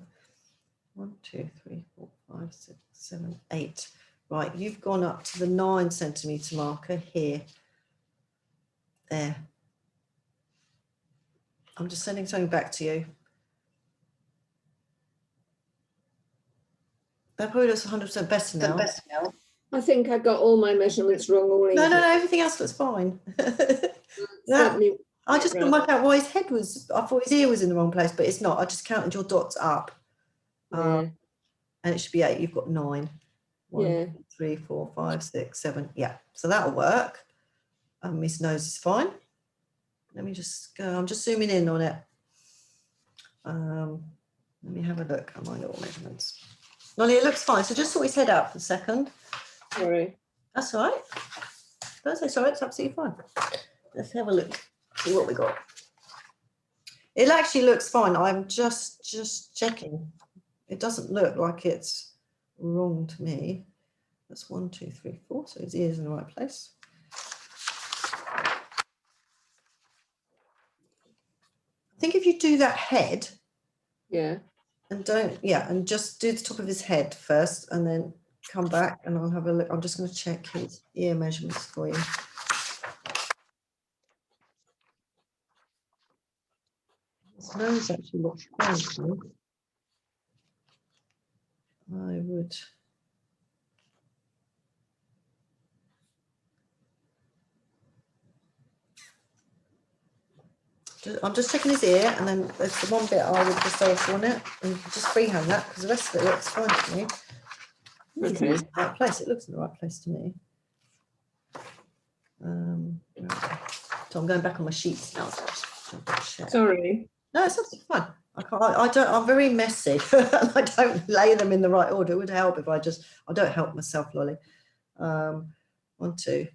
1, 2, 3, 4, 5, 6, 7, 8. Right, you've gone up to the 9 centimetre marker here. There. I'm just sending something back to you. That probably looks 100% better now. I think I got all my measurements wrong already. No, everything else looks fine. I just couldn't work out why his head was, I thought his ear was in the wrong place, but it's not. I just counted your dots up. And it should be 8. You've got 9. 1, 2, 3, 4, 5, 6, 7. Yeah, so that'll work. His nose is fine. Let me just go, I'm just zooming in on it. Let me have a look at my little measurements. Lolly, it looks fine. So just sort his head out for a second. Sorry. That's all right. That's all right. It's absolutely fine. Let's have a look. See what we got. It actually looks fine. I'm just checking. It doesn't look like it's wrong to me. That's 1, 2, 3, 4. So his ear's in the right place. I think if you do that head. Yeah. And and just do the top of his head first and then come back and I'll have a look. I'm just going to check his ear measurements for you. His nose actually looks fine to me. I would. I'm just checking his ear and then there's the one bit I would just alter on it and just freehand that because the rest of it looks fine to me. Okay. It's in the right place. It looks in the right place to me. So I'm going back on my sheets now. Sorry. No, it's absolutely fine. I'm very messy. I don't lay them in the right order. It would help if I don't help myself, Lolly. 1, 2.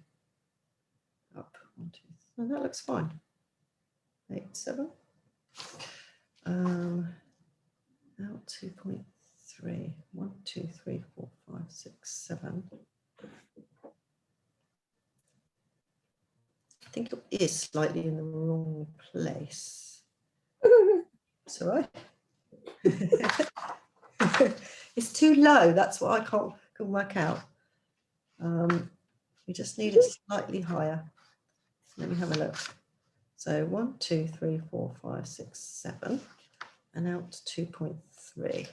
Up. 1, 2. Oh, that looks fine. 8, 7. Out 2.3. 1, 2, 3, 4, 5, 6, 7. I think it is slightly in the wrong place. It's all right. It's too low. That's what I can work out. We just need it slightly higher. Let me have a look. So 1, 2, 3, 4, 5, 6, 7, and out 2.3.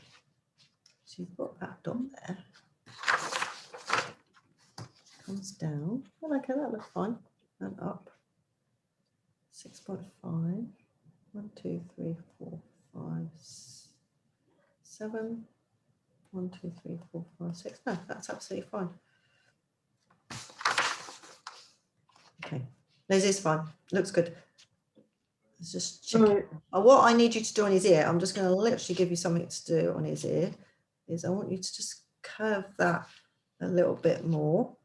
So you've got that dot there. Comes down. Oh, okay, that looks fine. And up. 6.5. 1, 2, 3, 4, 5, 7. 1, 2, 3, 4, 5, 6. No, that's absolutely fine. Okay, this is fine. Looks good. Let's just check. What I need you to do on his ear, I'm just going to literally give you something to do on his ear, is I want you to just curve that a little bit more.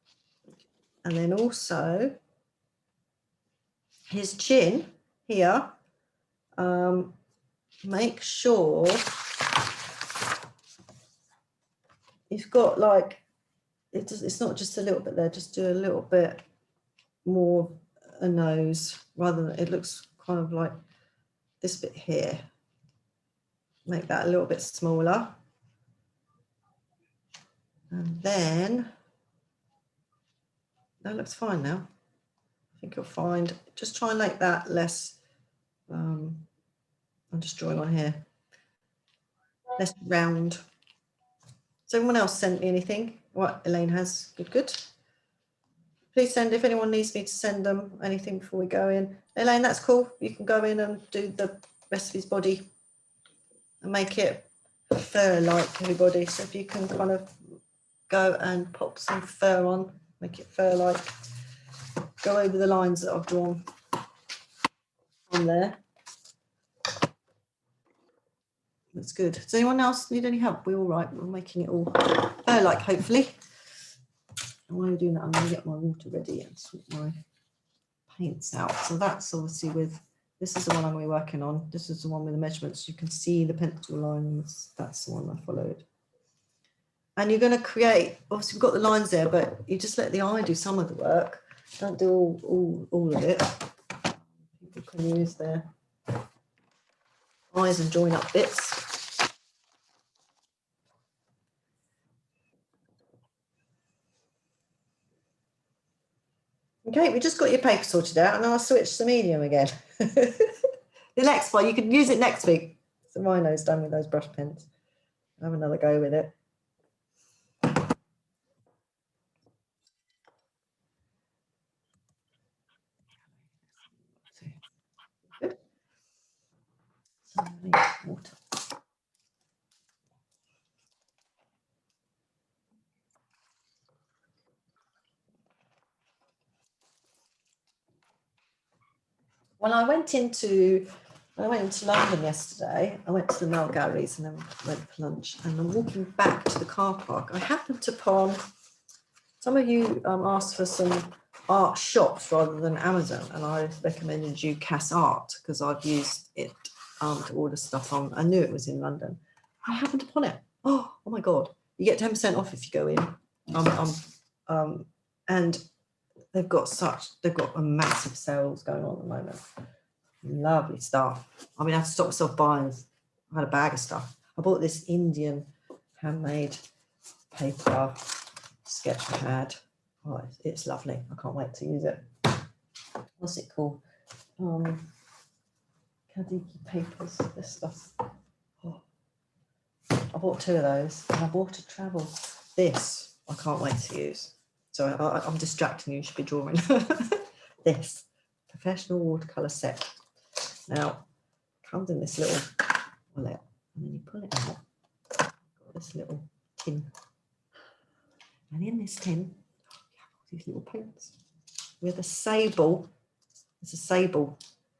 And then also his chin here, make sure you've got like, it's not just a little bit there, just do a little bit more a nose rather than, it looks kind of like this bit here. Make that a little bit smaller. And then, that looks fine now. I think you'll find, just try and make that less, I'm just drawing on here, less round. Has anyone else sent me anything? What Elaine has, good. Please send, if anyone needs me to send them anything before we go in. Elaine, that's cool. You can go in and do the rest of his body and make it fur-like, everybody. So if you can kind of go and pop some fur on, make it fur-like. Go over the lines that I've drawn on there. That's good. Does anyone else need any help? We're all right. We're making it all fur-like, hopefully. And while you're doing that, I'm going to get my water ready and sort my paints out. So that's obviously with, this is the one I'm going to be working on. This is the one with the measurements. You can see the pencil lines. That's the one I followed. And you're going to create, obviously we've got the lines there, but you just let the eye do some of the work. Don't do all of it. People can use their eyes and join up bits. Okay, we just got your paper sorted out and I'll switch to medium again. The next one, you can use it next week. So Rhino's done with those brush pens. Have another go with it. Good. So I need water. When I went into London yesterday, I went to the Mel Galleries and then went for lunch. And I'm walking back to the car park. I happened upon, some of you asked for some art shops rather than Amazon, and I recommended you Cass Art because I've used it to order stuff on. I knew it was in London. I happened upon it. Oh my God! You get 10% off if you go in. And they've got a massive sales going on at the moment. Lovely stuff. I mean, I had to stop myself buying. I had a bag of stuff. I bought this Indian handmade paper sketch pad. Oh, it's lovely. I can't wait to use it. What's it called? Kadiki papers, this stuff. Oh. I bought 2 of those and I bought a travel. This, I can't wait to use. So I'm distracting you, you should be drawing. This professional watercolour set. Now, comes in this little wallet and then you pull it out. Got this little tin. And in this tin, you have all these little paints with a sable. It's a sable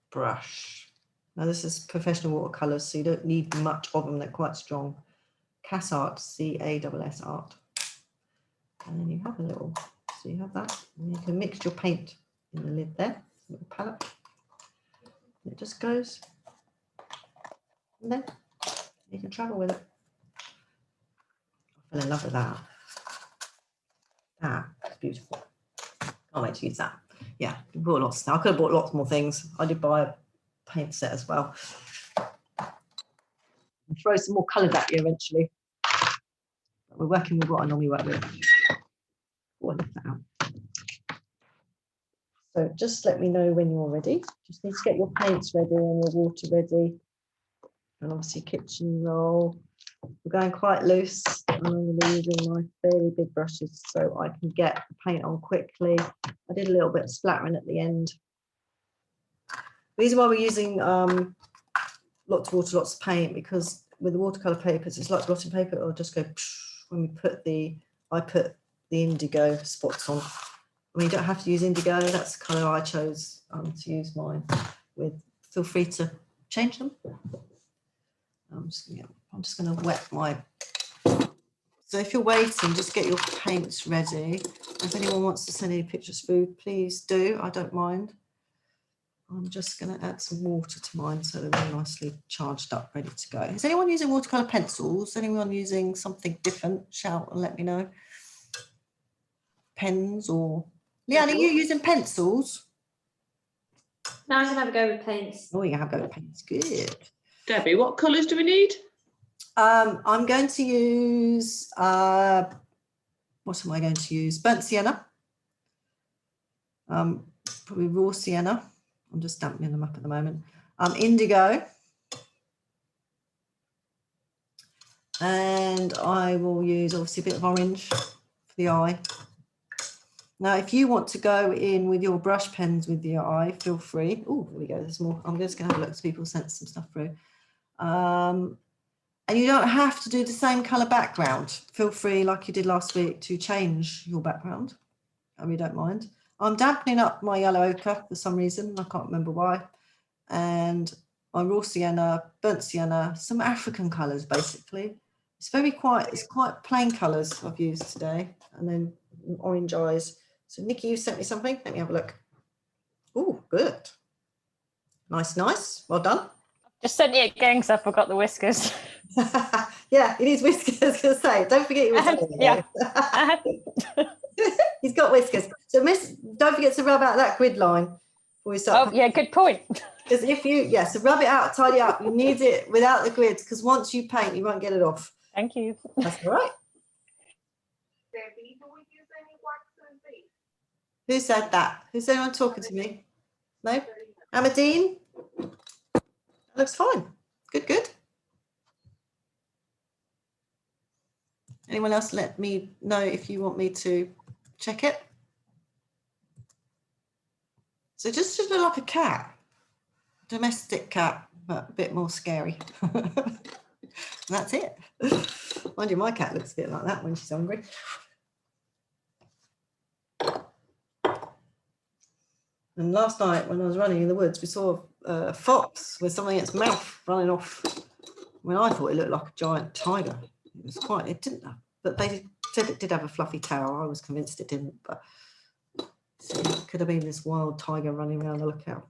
brush. Now this is professional watercolours, so you don't need much of them. They're quite strong. Cass Art, C-A-S-S Art. And then you have a little, so you have that. And you can mix your paint in the lid there, little palette. And it just goes. And then you can travel with it. I fell in love with that. That's beautiful. Can't wait to use that. Yeah, I bought lots. I could have bought lots more things. I did buy a paint set as well. I'll throw some more colours at you eventually. But we're working with what I normally work with. Oh, I left that out. So just let me know when you're ready. Just need to get your paints ready and your water ready. And obviously kitchen roll. We're going quite loose. I'm going to be using my fairly big brushes so I can get the paint on quickly. I did a little bit of splattering at the end. The reason why we're using lots of water, lots of paint, because with the watercolour papers, it's like blotting paper. It'll just go when we put I put the indigo spots on. I mean, you don't have to use indigo. That's the colour I chose to use mine with feel free to change them. I'm just going to wet my. So if you're waiting, just get your paints ready. If anyone wants to send any pictures through, please do. I don't mind. I'm just going to add some water to mine so they're all nicely charged up, ready to go. Is anyone using watercolour pencils? Anyone using something different? Shout and let me know. Pens or... Leanne, are you using pencils? No, I'm gonna have a go with paints. Oh, you have go with paints. Good. Debbie, what colours do we need? I'm going to use, what am I going to use? Burnt sienna. Probably raw sienna. I'm just dampening them up at the moment. Indigo. And I will use obviously a bit of orange for the eye. Now, if you want to go in with your brush pens with your eye, feel free. Oh, there we go. There's more. I'm just going to have a look so people sent some stuff through. And you don't have to do the same colour background. Feel free, like you did last week, to change your background. I really don't mind. I'm dampening up my yellow ochre for some reason. I can't remember why. And my raw sienna, burnt sienna, some African colours basically. It's quite plain colours I've used today. And then orange eyes. So Nikki, you sent me something. Let me have a look. Oh, good. Nice, nice. Well done. Just sent it again because I forgot the whiskers. Yeah, it is whiskers. I was going to say, don't forget your whiskers. Yeah. He's got whiskers. So don't forget to rub out that grid line before we start. Oh, yeah, good point. Because if you, so rub it out, tidy up. You need it without the grids because once you paint, you won't get it off. Thank you. That's all right. Who said that? Who's anyone talking to me? No? Amadine? That looks fine. Good, good. Anyone else let me know if you want me to check it? So just should look like a cat. Domestic cat, but a bit more scary. That's it. Mind you, my cat looks a bit like that when she's hungry. And last night when I was running in the woods, we saw a fox with something in its mouth running off. When I thought it looked like a giant tiger. It didn't have, but they said it did have a fluffy tail. I was convinced it didn't, but it could have been this wild tiger running around the lookout.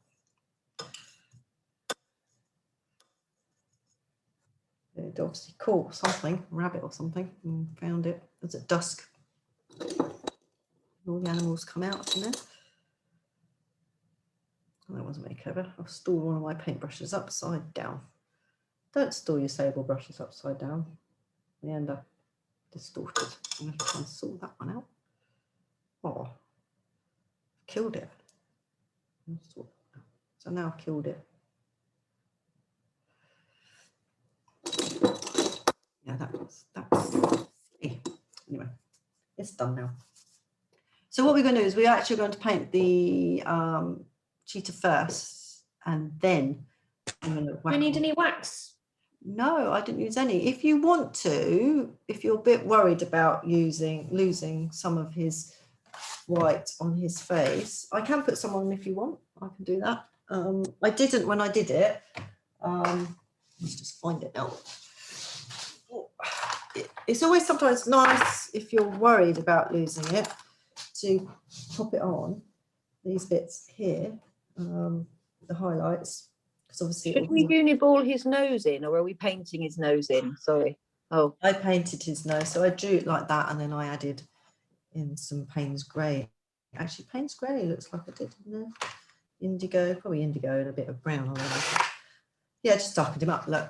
It obviously caught something, a rabbit or something, and found it. It was at dusk. All the animals come out from there. That wasn't very clever. I've stored one of my paintbrushes upside down. Don't store your sable brushes upside down. They end up distorted. I'm going to try and sort that one out. Oh, killed it. So now I've killed it. Yeah, that's anyway, it's done now. So what we're going to do is we're actually going to paint the cheetah first, and then I'm going to Do you need any wax? No, I didn't use any. If you want to, if you're a bit worried about losing some of his white on his face, I can put some on if you want. I can do that. I didn't when I did it. Let's just find it now. It's always sometimes nice if you're worried about losing it to pop it on these bits here, the highlights. Obviously should we uniball his nose in, or are we painting his nose in? Sorry. Oh, I painted his nose, so I drew it like that, and then I added in some Payne's grey. Actually, Payne's grey looks like I did, didn't it? Indigo, probably indigo and a bit of brown on it. Yeah, just darkened him up. Look,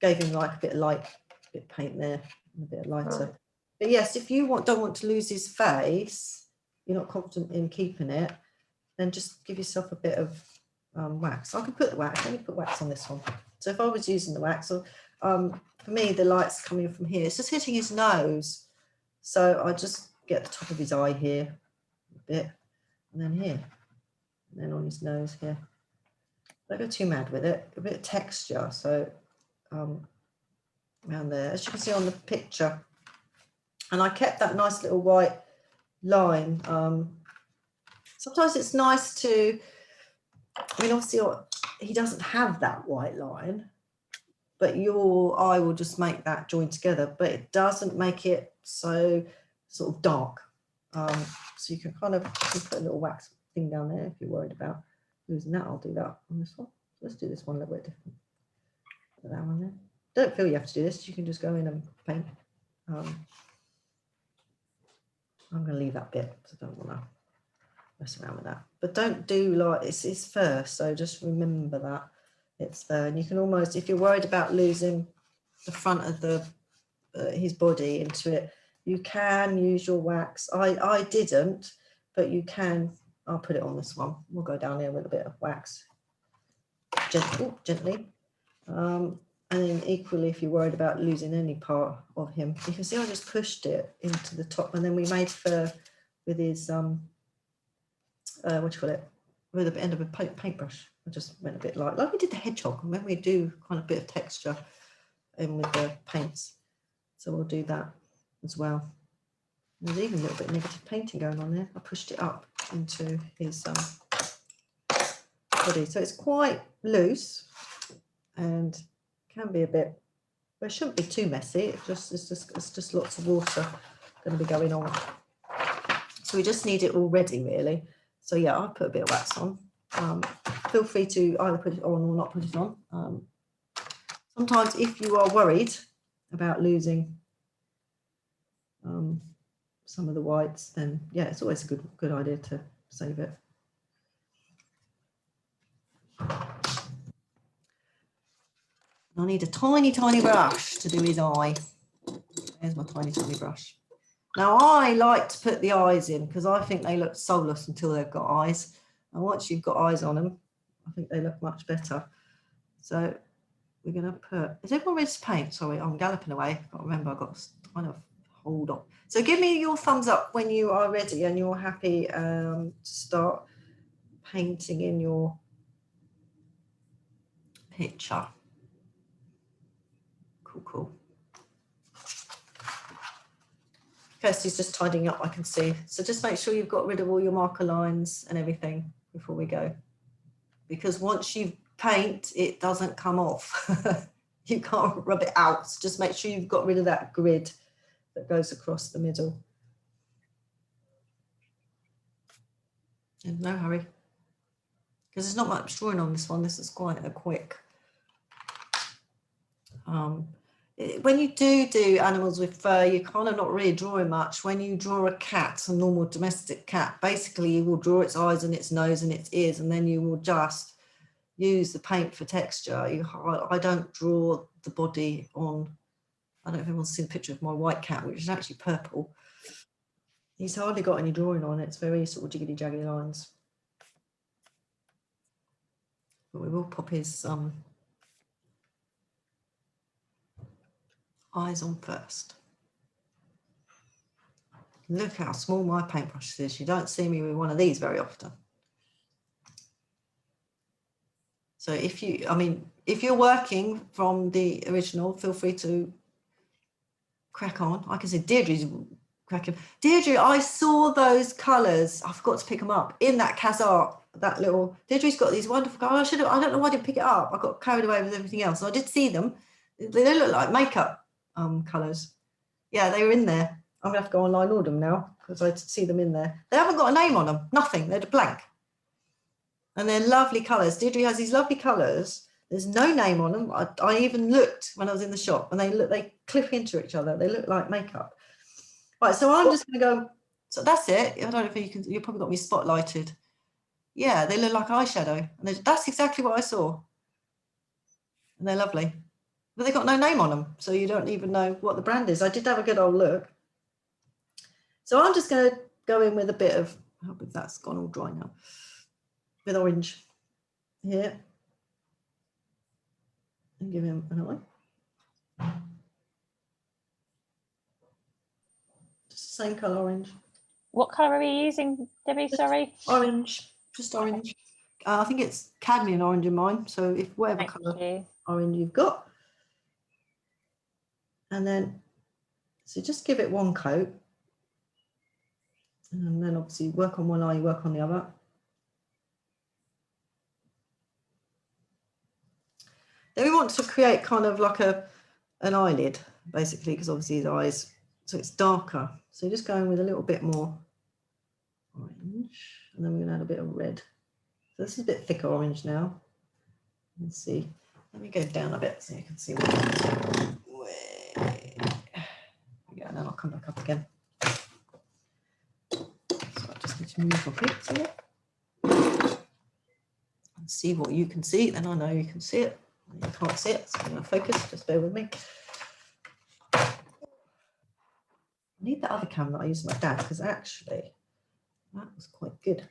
gave him like a bit of light, a bit of paint there, and a bit lighter. Oh. But yes, if you don't want to lose his face, you're not confident in keeping it, then just give yourself a bit of wax. I can put the wax. Let me put wax on this one. So if I was using the wax, for me the light's coming from here. It's just hitting his nose. So I just get the top of his eye here a bit, and then here, and then on his nose here. Don't go too mad with it. A bit of texture. So around there, as you can see on the picture, and I kept that nice little white line. Sometimes it's nice to. I mean, obviously, he doesn't have that white line, but your eye will just make that join together, but it doesn't make it so sort of dark. So you can kind of put a little wax thing down there if you're worried about losing that. I'll do that on this one. Let's do this one a little bit different. Put that one there. Don't feel you have to do this. You can just go in and paint. I'm going to leave that bit because I don't want to mess around with that. But don't do like it's fur, so just remember that it's fur. And you can almost, if you're worried about losing the front of the his body into it, you can use your wax. I didn't, but you can. I'll put it on this one. We'll go down here with a bit of wax, gently. And then equally, if you're worried about losing any part of him, you can see I just pushed it into the top, and then we made fur with his what do you call it, with the end of a paintbrush. I just went a bit like we did the hedgehog, and when we do kind of bit of texture in with the paints, so we'll do that as well. There's even a little bit of negative painting going on there. I pushed it up into his body, so it's quite loose and can be a bit, well, it shouldn't be too messy. It's just lots of water going to be going on. So we just need it all ready, really. So yeah, I'll put a bit of wax on. Feel free to either put it on or not put it on. Sometimes if you are worried about losing some of the whites, then yeah, it's always a good idea to save it. I need a tiny brush to do his eye. There's my tiny brush. Now I like to put the eyes in because I think they look soulless until they've got eyes. And once you've got eyes on them, I think they look much better. So we're going to put, is everyone ready to paint? Sorry, I'm galloping away. I can't remember, I've got to kind of hold on. So give me your thumbs up when you are ready and you're happy to start painting in your picture. Cool. Kirsty's just tidying up, I can see. So just make sure you've got rid of all your marker lines and everything before we go. Because once you paint, it doesn't come off. You can't rub it out. So just make sure you've got rid of that grid that goes across the middle. And no hurry. Because there's not much drawing on this one. This is quite a quick. When you do animals with fur, you're kind of not really drawing much. When you draw a cat, a normal domestic cat, basically you will draw its eyes and its nose and its ears, and then you will just use the paint for texture. I don't draw the body on. I don't know if anyone's seen a picture of my white cat, which is actually purple. He's hardly got any drawing on it. It's very sort of jiggly jaggy lines. But we will pop his eyes on first. Look how small my paintbrush is. You don't see me with one of these very often. So if you're working from the original, feel free to crack on. I can see Deirdre's cracking. Deirdre, I saw those colours. I forgot to pick them up in that Cas Art. That little Deirdre's got these wonderful colours. I don't know why I didn't pick it up. I got carried away with everything else. So I did see them. They look like makeup colours. Yeah, they were in there. I'm gonna have to go online and order them now because I see them in there. They haven't got a name on them. Nothing. They're blank. And they're lovely colours. Deirdre has these lovely colours. There's no name on them. I even looked when I was in the shop, and they clip into each other. They look like makeup. Right, so I'm just going to go. So that's it. I don't know if you can. You probably got me spotlighted. Yeah, they look like eyeshadow, and that's exactly what I saw. And they're lovely, but they got no name on them, so you don't even know what the brand is. I did have a good old look. So I'm just going to go in with a bit of. I hope that's gone all dry now. With orange here. And give him an eye. Just the same colour orange. What colour are you using, Debbie? Sorry. Orange, just orange. I think it's cadmium orange in mine. So if whatever colour orange you've got. And then, so just give it one coat. And then obviously work on one eye, work on the other. Then we want to create kind of like an eyelid, basically, because obviously his eyes, so it's darker. So just going with a little bit more orange, and then we're going to add a bit of red. So this is a bit thicker orange now. Let's see. Let me go down a bit so you can see what yeah, and then I'll come back up again. So I just need to move my picks here and see what you can see. Then I know you can see it. You can't see it, so I'm going to focus. Just bear with me. I need that other camera that I used with my dad, because actually that was quite good.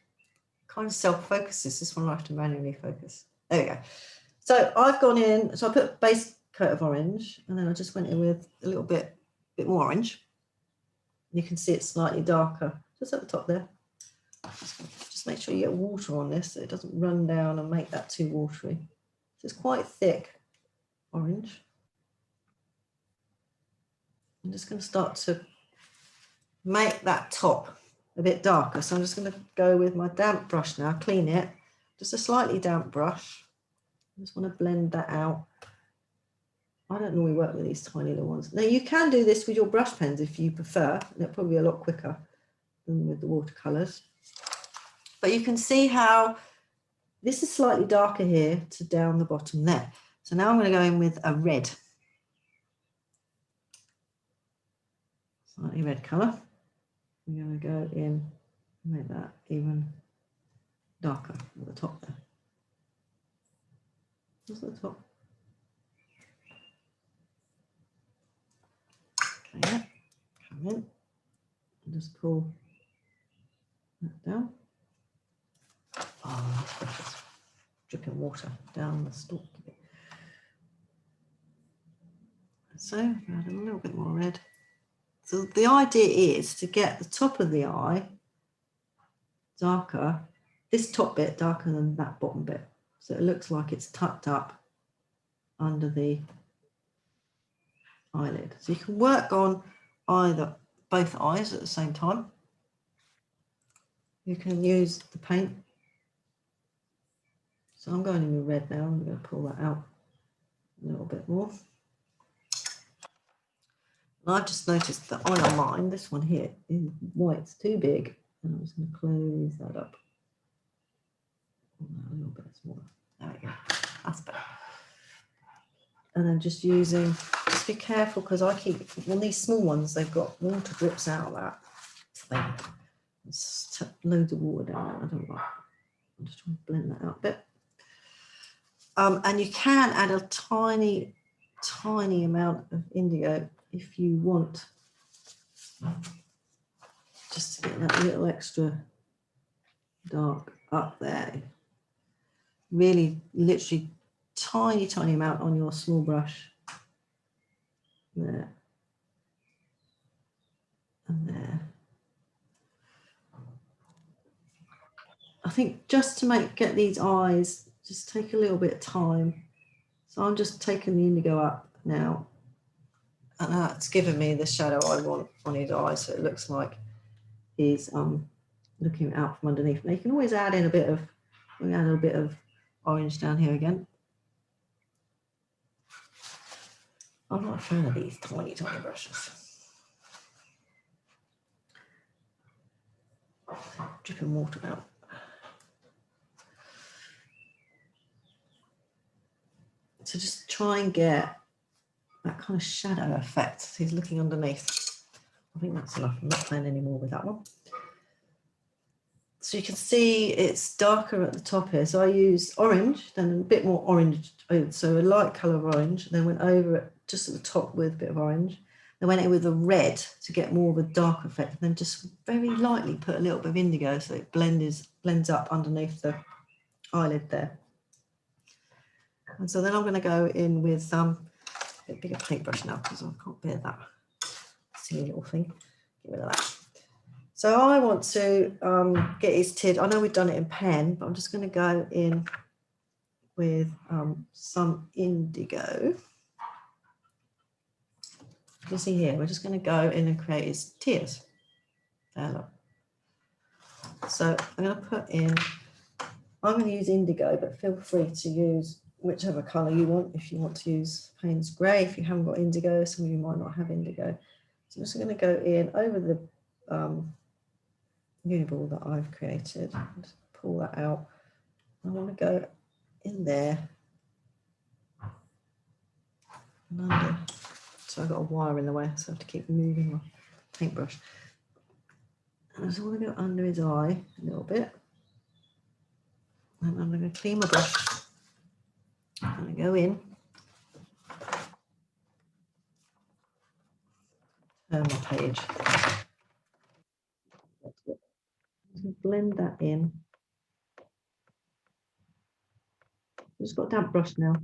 Kind of self-focuses. This one I have to manually focus. There we go. So I've gone in, so I put a base coat of orange, and then I just went in with a little bit more orange. You can see it's slightly darker, just at the top there. Just make sure you get water on this so it doesn't run down and make that too watery. So it's quite thick orange. I'm just going to start to make that top a bit darker. So I'm just going to go with my damp brush now, clean it, just a slightly damp brush. I just want to blend that out. I don't normally work with these tiny little ones. Now you can do this with your brush pens if you prefer, and it'll probably be a lot quicker than with the watercolours. But you can see how this is slightly darker here to down the bottom there. So now I'm going to go in with a red. Slightly red colour. I'm going to go in and make that even darker at the top there. Just at the top. Okay, come in and just pull that down. Oh, just dripping water down the stalk a bit. So add a little bit more red. So the idea is to get the top of the eye darker, this top bit darker than that bottom bit. So it looks like it's tucked up under the eyelid. So you can work on both eyes at the same time. You can use the paint. So I'm going in with red now. I'm going to pull that out a little bit more. And I've just noticed that on mine, this one here is white's too big. And I'm just going to close that up. A little bit smaller. There we go. That's better. And then just be careful, because I keep, on these small ones, they've got water drips out of that thing. It's loads of water down there. I don't like. I'm just trying to blend that out a bit. And you can add a tiny amount of indigo if you want, just to get that little extra dark up there. Really, literally tiny amount on your small brush. There. And there. I think just to get these eyes, just take a little bit of time. So I'm just taking the indigo up now, and that's given me the shadow I want on his eyes, so it looks like he's looking out from underneath. Now you can always add in a little bit of orange down here again. I'm not a fan of these tiny brushes. Dripping water out. So just try and get that kind of shadow effect. So he's looking underneath. I think that's enough. I'm not playing any more with that one. So you can see it's darker at the top here. So I use orange, then a bit more orange. So a light colour of orange, and then went over it just at the top with a bit of orange. Then went in with a red to get more of a dark effect. And then just very lightly put a little bit of indigo so it blends up underneath the eyelid there. And so then I'm going to go in with a bit bigger paintbrush now, because I can't bear that silly little thing. Get rid of that. So I want to get his tid. I know we've done it in pen, but I'm just going to go in with some indigo. You can see here, we're just going to go in and create his tears. There, look. So I'm going to put in, I'm going to use indigo, but feel free to use whichever colour you want. If you want to use Payne's grey, if you haven't got indigo, some of you might not have indigo. So I'm just going to go in over the uniball that I've created. Just pull that out. I want to go in there and under. So I've got a wire in the way, so I have to keep moving my paintbrush. And I just want to go under his eye a little bit. And I'm going to clean my brush. I'm going to go in. Turn my page. Just blend that in. Just got a damp brush now.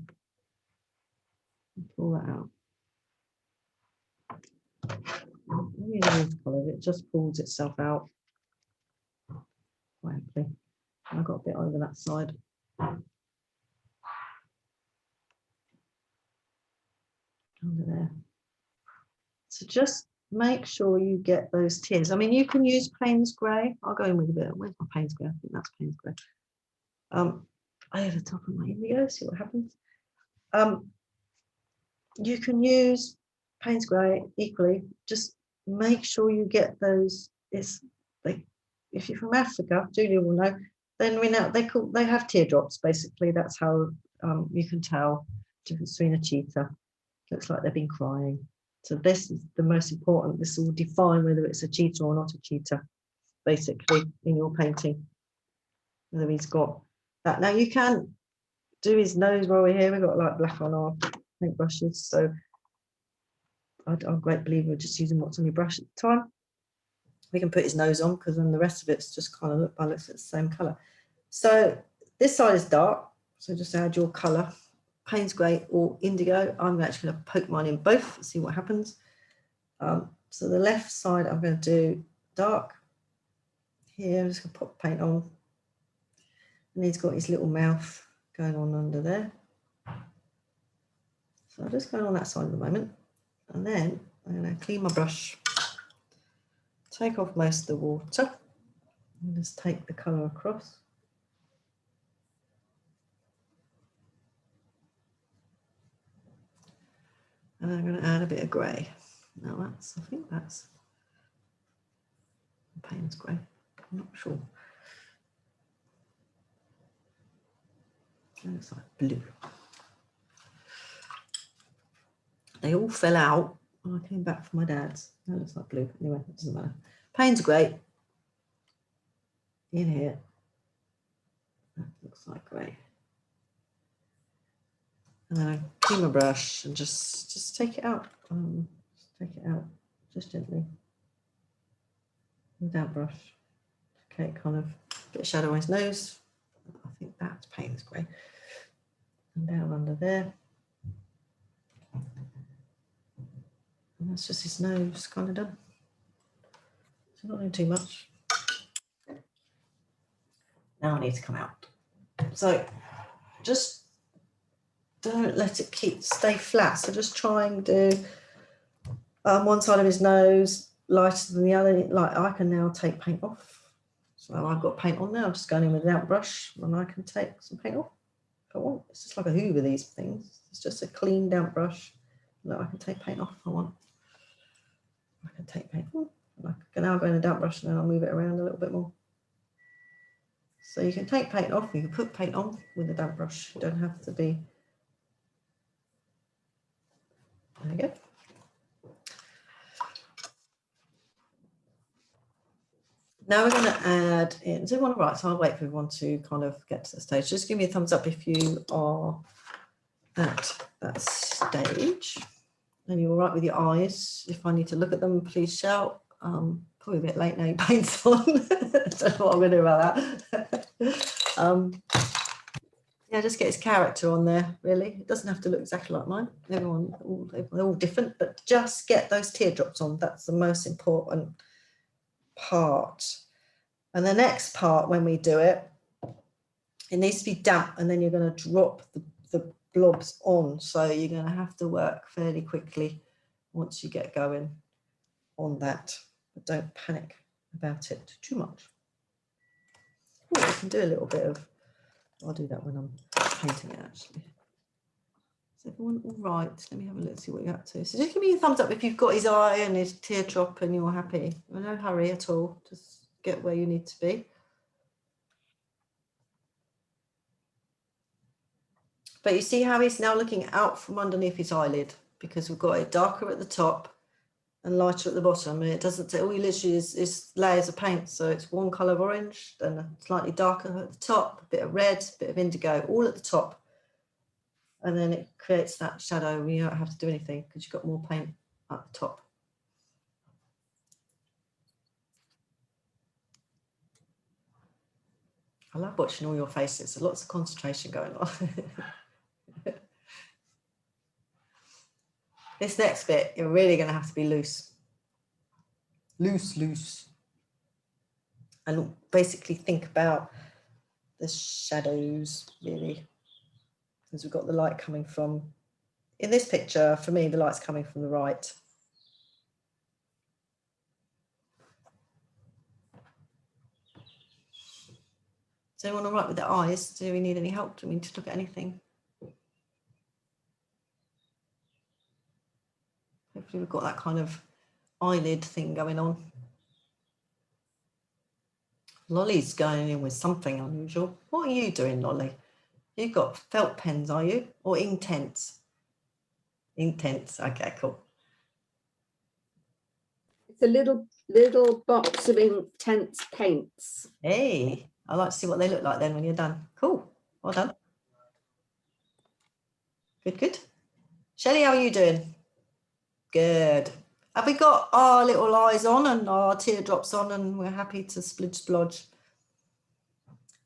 Pull that out. Watercolours, it just pulls itself out quietly. I got a bit over that side. Under there. So just make sure you get those tiers. I mean, you can use Payne's grey. I'll go in with a bit. Where's my Payne's grey? I think that's Payne's grey. Over the top of my indigo, see what happens. You can use Payne's grey equally. Just make sure you get those. It's like, if you're from Africa, Julia will know. Then we know they have teardrops. Basically, that's how you can tell the difference between a cheetah. Looks like they've been crying. So this is the most important. This will define whether it's a cheetah or not a cheetah, basically, in your painting. Whether he's got that. Now you can do his nose while we're here. We've got like black on our paint brushes, so I'm a great believer of just using what's on your brush at the time. We can put his nose on because then the rest of it's just kind of looks at the same colour. So this side is dark, so just add your colour, Payne's grey or indigo. I'm actually going to poke mine in both, see what happens. So the left side I'm going to do dark. Here I'm just going to pop paint on. And he's got his little mouth going on under there. So I'm just going on that side at the moment. And then I'm going to clean my brush, take off most of the water, and just take the colour across. And I'm going to add a bit of grey. Now I think that's Payne's grey. I'm not sure. It looks like blue. They all fell out when I came back from my dad's. That looks like blue. Anyway, it doesn't matter. Payne's grey. In here. That looks like grey. And then I clean my brush and just take it out. Take it out just gently. With that brush. Okay, kind of bit of shadow on his nose. I think that's Payne's grey. And down under there. And that's just his nose kind of done. So not doing too much. Now I need to come out. So just don't let it stay flat. So just try and do one side of his nose lighter than the other. Like I can now take paint off. So I've got paint on now. I'm just going in with a damp brush and I can take some paint off if I want. It's just like a Hoover, these things. It's just a clean damp brush. No, I can take paint off if I want. I can take paint off. And I can now go in a damp brush and then I'll move it around a little bit more. So you can take paint off, you can put paint on with a damp brush. You don't have to be. There you go. Now we're going to add in, so everyone, right, so I'll wait for everyone to kind of get to the stage. Just give me a thumbs up if you are at that stage. And you're all right with your eyes. If I need to look at them, please shout. Probably a bit late now, your paint's on. I don't know what I'm going to do about that. Yeah, just get his character on there, really. It doesn't have to look exactly like mine. They're all different, but just get those teardrops on. That's the most important part. And the next part, when we do it, it needs to be damp, and then you're going to drop the blobs on. So you're going to have to work fairly quickly once you get going on that. But don't panic about it too much. Ooh, I can do a little bit of, I'll do that when I'm painting it actually. Is everyone all right? Let me have a look, see what you're up to. So just give me a thumbs up if you've got his eye and his teardrop and you're happy. No hurry at all. Just get where you need to be. But you see how he's now looking out from underneath his eyelid, because we've got it darker at the top and lighter at the bottom. And it doesn't, all he literally is layers of paint. So it's one colour of orange, then a slightly darker at the top, a bit of red, a bit of indigo, all at the top. And then it creates that shadow. You don't have to do anything because you've got more paint at the top. I love watching all your faces. There's lots of concentration going on. This next bit, you're really going to have to be loose. Loose. And basically think about the shadows, really. Because we've got the light coming from, in this picture, for me, the light's coming from the right. Does anyone all right with their eyes? Do we need any help? Do we need to look at anything? Hopefully we've got that kind of eyelid thing going on. Lolly's going in with something unusual. What are you doing, Lolly? You've got felt pens, are you? Or Inktense? Inktense, okay, cool. It's a little box of Inktense paints. Hey, I'd like to see what they look like then when you're done. Cool, well done. Good. Shelley, how are you doing? Good. Have we got our little eyes on and our teardrops on and we're happy to splodge splodge?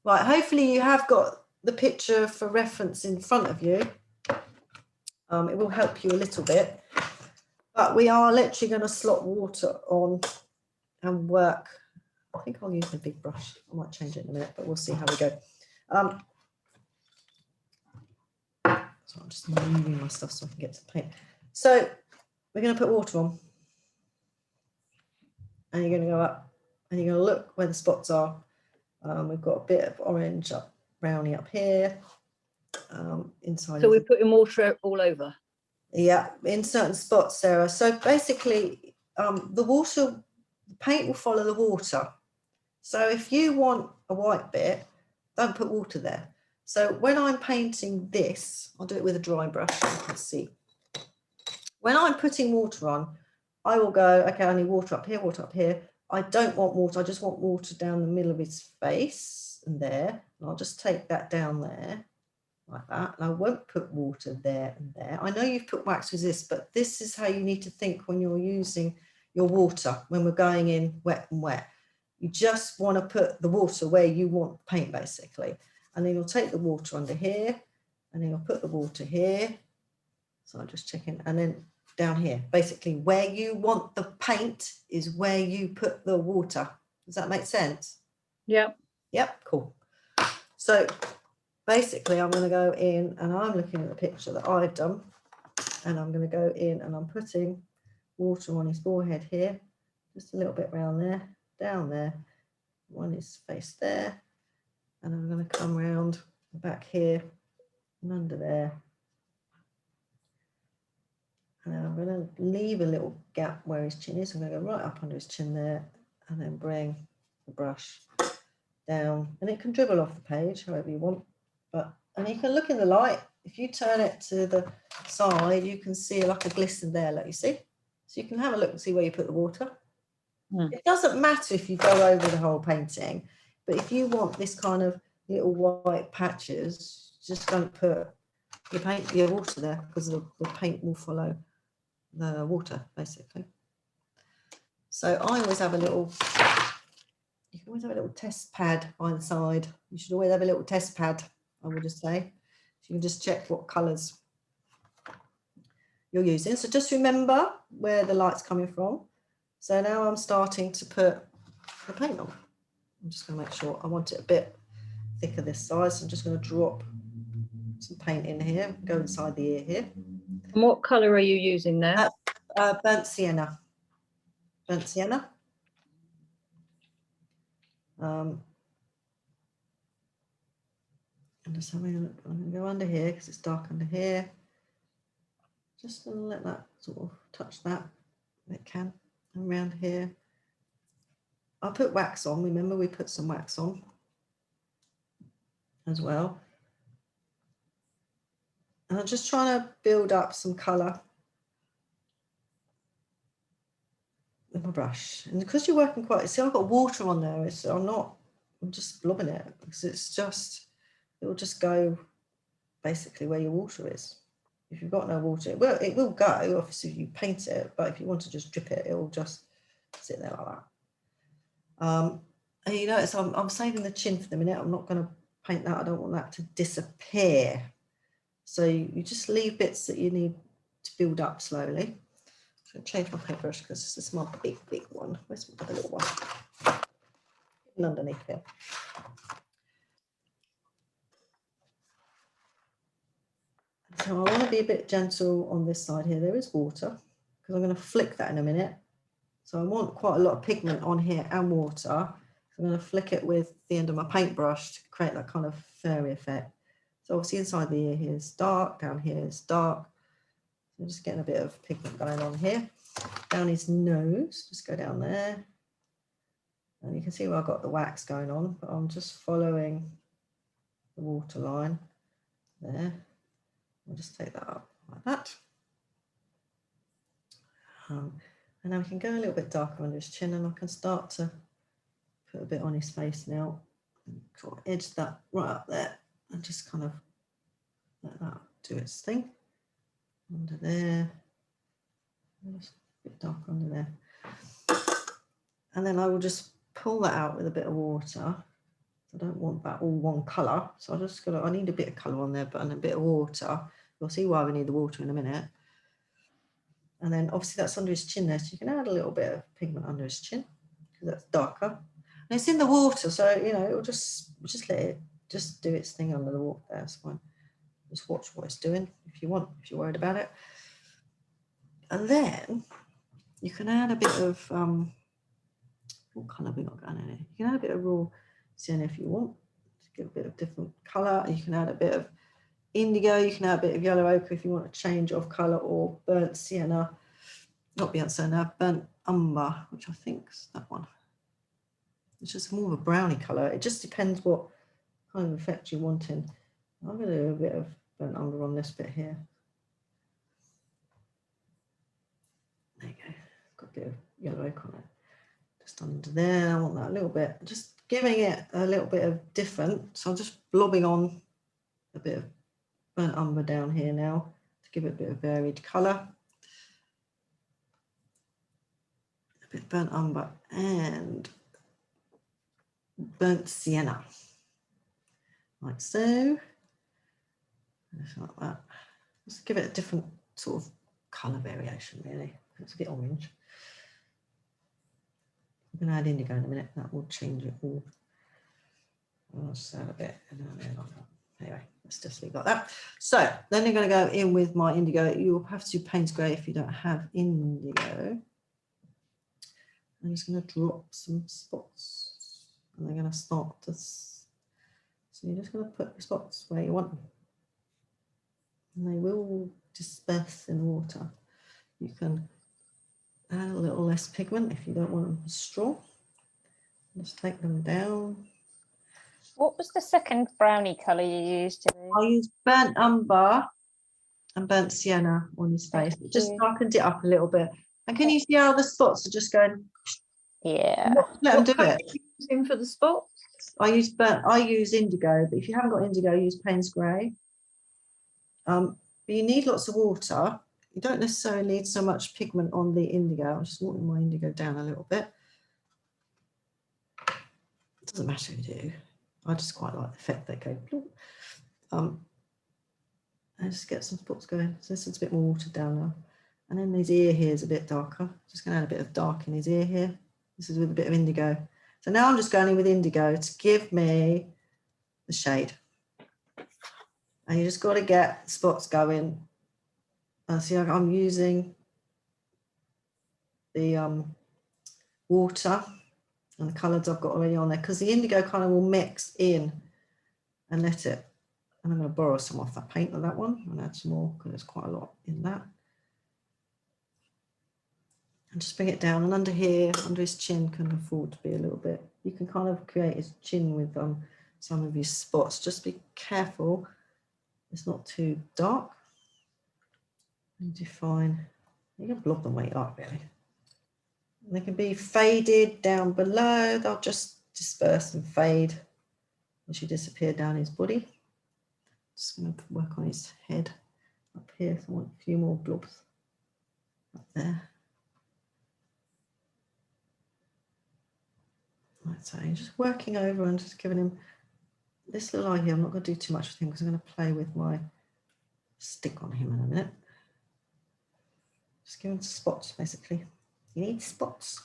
Right, hopefully you have got the picture for reference in front of you. It will help you a little bit. But we are literally going to slot water on and work. I think I'll use a big brush. I might change it in a minute, but we'll see how we go. So I'm just moving my stuff so I can get to the paint. So we're going to put water on. And you're going to go up and you're going to look where the spots are. We've got a bit of orange up, brownie up here. Inside. So we're putting water all over? Yeah, in certain spots, Sarah. So basically, the paint will follow the water. So if you want a white bit, don't put water there. So when I'm painting this, I'll do it with a dry brush, you can see. When I'm putting water on, I will go, okay, I need water up here, water up here. I don't want water, I just want water down the middle of his face and there. And I'll just take that down there like that. And I won't put water there and there. I know you've put wax resist, but this is how you need to think when you're using your water, when we're going in wet and wet. You just want to put the water where you want paint, basically. And then you'll take the water under here, and then you'll put the water here. So I'm just checking, and then down here. Basically, where you want the paint is where you put the water. Does that make sense? Yep. Yep, cool. So basically, I'm going to go in, and I'm looking at the picture that I've done, and I'm going to go in, and I'm putting water on his forehead here, just a little bit around there, down there, on his face there, and I'm going to come around back here and under there. And I'm going to leave a little gap where his chin is. I'm going to go right up under his chin there and then bring the brush down. And it can dribble off the page however you want. And you can look in the light. If you turn it to the side, you can see like a glisten there, like you see. So you can have a look and see where you put the water. It doesn't matter if you go over the whole painting, but if you want this kind of little white patches, just don't put your water there, because the paint will follow the water, basically. So I always have a little, you can always have a little test pad by the side. You should always have a little test pad, I would just say. So you can just check what colours you're using. So just remember where the light's coming from. So now I'm starting to put the paint on. I'm just going to make sure I want it a bit thicker this side. So I'm just going to drop some paint in here, go inside the ear here. And what colour are you using there? Burnt sienna. Burnt sienna. And just having a look, I'm going to go under here because it's dark under here. Just gonna let that sort of touch that if it can. And around here. I'll put wax on. Remember, we put some wax on as well. And I'm just trying to build up some colour with my brush. And because you're working quite, see, I've got water on there. I'm just blobbing it because it will just go basically where your water is. If you've got no water, it will go, obviously, if you paint it, but if you want to just drip it, it will just sit there like that. And you notice I'm saving the chin for the minute. I'm not going to paint that. I don't want that to disappear. So you just leave bits that you need to build up slowly. I'm going to change my paintbrush because this is my big one. Where's my other little one? Hidden underneath here. So I want to be a bit gentle on this side here. There is water because I'm going to flick that in a minute. So I want quite a lot of pigment on here and water. So I'm going to flick it with the end of my paintbrush to create that kind of fairy effect. So obviously inside the ear here is dark, down here is dark. So I'm just getting a bit of pigment going on here. Down his nose, just go down there. And you can see where I've got the wax going on, but I'm just following the water line there. I'll just take that up like that. And then we can go a little bit darker under his chin, and I can start to put a bit on his face now. And sort of edge that right up there and just kind of let that do its thing. Under there. Just a bit darker under there. And then I will just pull that out with a bit of water. I don't want that all one colour, so I need a bit of colour on there, but and a bit of water. You'll see why we need the water in a minute. And then obviously that's under his chin there, so you can add a little bit of pigment under his chin because that's darker. And it's in the water, so you know it'll just let it just do its thing under the water. That's fine. Just watch what it's doing if you want, if you're worried about it. And then you can add a bit of what colour have we got going in here? You can add a bit of raw sienna if you want to give a bit of different colour. You can add a bit of indigo, you can add a bit of yellow ochre if you want a change of colour, or burnt sienna, not burnt sienna, burnt umber, which I think is that one. It's just more of a browny colour. It just depends what kind of effect you're wanting. I'm going to do a bit of burnt umber on this bit here. There you go. Got a bit of yellow ochre on it. Just under there, I want that a little bit, just giving it a little bit of different. So I'm just blobbing on a bit of burnt umber down here now to give it a bit of varied colour. A bit burnt umber and burnt sienna, like so. Just like that. Just give it a different sort of colour variation, really. It's a bit orange. I'm going to add indigo in a minute. That will change it all. I'll just add a bit. Anyway, let's just leave like that. So then you're going to go in with my indigo. You'll have to Payne's grey if you don't have indigo. I'm just going to drop some spots. And they're going to start to... So you're just going to put your spots where you want them. And they will disperse in the water. You can add a little less pigment if you don't want them strong. Just take them down. What was the second brownie colour you used? I used burnt umber and burnt sienna on his face. It just darkened it up a little bit. And can you see how the spots are just going? Yeah. Let them do it. Using for the spots? I use indigo, but if you haven't got indigo, use Payne's grey. But you need lots of water. You don't necessarily need so much pigment on the indigo. I'm just watering my indigo down a little bit. It doesn't matter if you do. I just quite like the effect they go. I just get some spots going. So this is a bit more watered down now. And then his ear here is a bit darker. Just going to add a bit of dark in his ear here. This is with a bit of indigo. So now I'm just going in with indigo to give me the shade. And you just got to get spots going. See, I'm using the water and the colours I've got already on there because the indigo kind of will mix in and let it. And I'm going to borrow some off that paint of that one and add some more because there's quite a lot in that. And just bring it down, and under here, under his chin, can afford to be a little bit. You can kind of create his chin with some of his spots. Just be careful it's not too dark. And define. You can blob them way up really. And they can be faded down below. They'll just disperse and fade as you disappear down his body. Just going to work on his head up here. So I want a few more blobs up there. Right, so I'm just working over and just giving him this little eye here. I'm not going to do too much with him because I'm going to play with my stick on him in a minute. Just give him spots, basically. You need spots.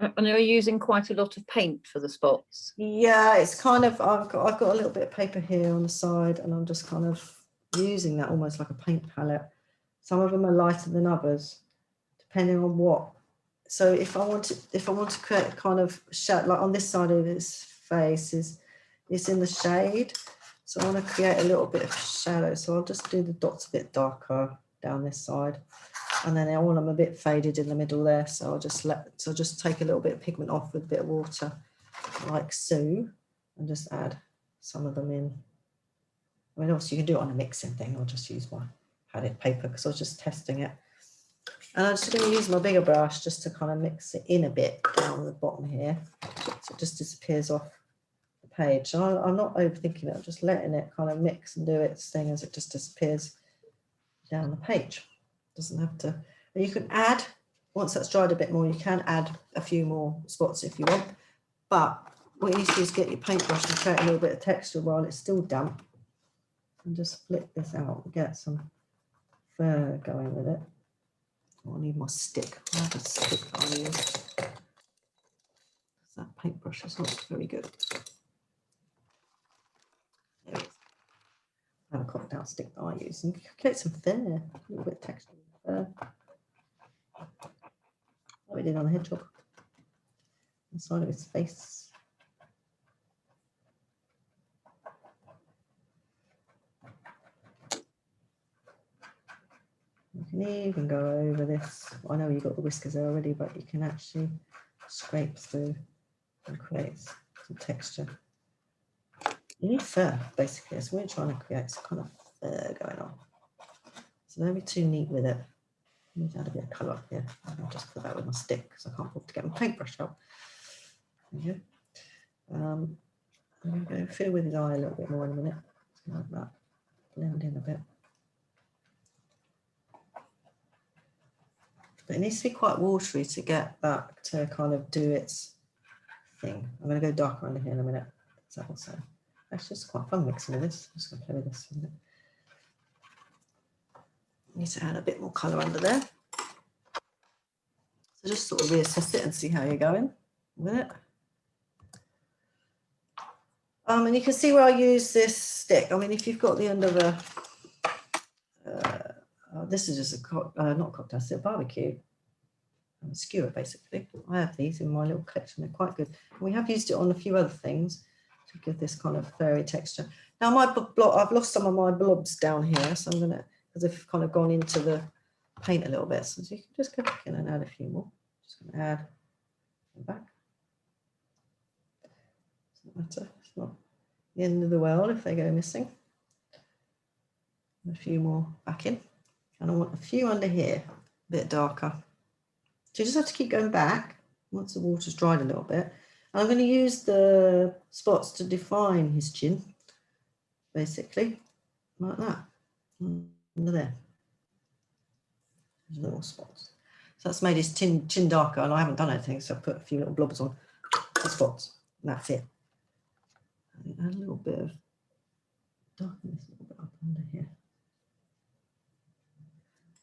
And you're using quite a lot of paint for the spots. Yeah, it's kind of, I've got a little bit of paper here on the side, and I'm just kind of using that almost like a paint palette. Some of them are lighter than others, depending on what. So if I want to create a kind of shadow, like on this side of his face it's in the shade. So I want to create a little bit of shadow. So I'll just do the dots a bit darker down this side. And then I want them a bit faded in the middle there. So I'll just take a little bit of pigment off with a bit of water, like so, and just add some of them in. I mean, obviously you can do it on a mixing thing. I'll just use my padded paper because I was just testing it. And I'm just going to use my bigger brush just to kind of mix it in a bit down the bottom here. So it just disappears off the page. So I'm not overthinking it. I'm just letting it kind of mix and do its thing as it just disappears down the page. Doesn't have to. And you can add, once that's dried a bit more, you can add a few more spots if you want. But what you need to do is get your paintbrush and create a little bit of texture while it's still damp. And just flip this out and get some fur going with it. I need my stick. I have a stick that I use. That paintbrush is not very good. There it is. I have a cropped out stick that I use and create some fur, a little bit of texture. Like we did on the hedgehog. Inside of his face. You can even go over this. I know you've got the whiskers there already, but you can actually scrape through and create some texture. You need fur, basically. So we're trying to create some kind of fur going on. So don't be too neat with it. I need to add a bit of colour up here. I'll just put that with my stick because I can't bother to get my paintbrush out. There you go. I'm going to go fill with his eye a little bit more in a minute. Like that. Blend in a bit. But it needs to be quite watery to get that to kind of do its thing. I'm going to go darker under here in a minute. Is that also? That's just quite fun mixing with this. I'm just going to play with this for a minute. Need to add a bit more colour under there. So just sort of reassess it and see how you're going with it. And you can see where I use this stick. I mean, if you've got the end of a, this is just a, not cocktail, it's a barbecue skewer, basically. I have these in my little collection. They're quite good. And we have used it on a few other things to give this kind of furry texture. Now, I've lost some of my blobs down here, so I'm going to, because they've kind of gone into the paint a little bit. So you can just go back in and add a few more. Just going to add them back. Doesn't matter. It's not the end of the world if they go missing. A few more back in. And I want a few under here, a bit darker. So you just have to keep going back once the water's dried a little bit. And I'm going to use the spots to define his chin, basically, like that, under there. There's little spots. So that's made his chin darker, and I haven't done anything, so I put a few little blobs on the spots, and that's it. And add a little bit of darkness a little bit up under here.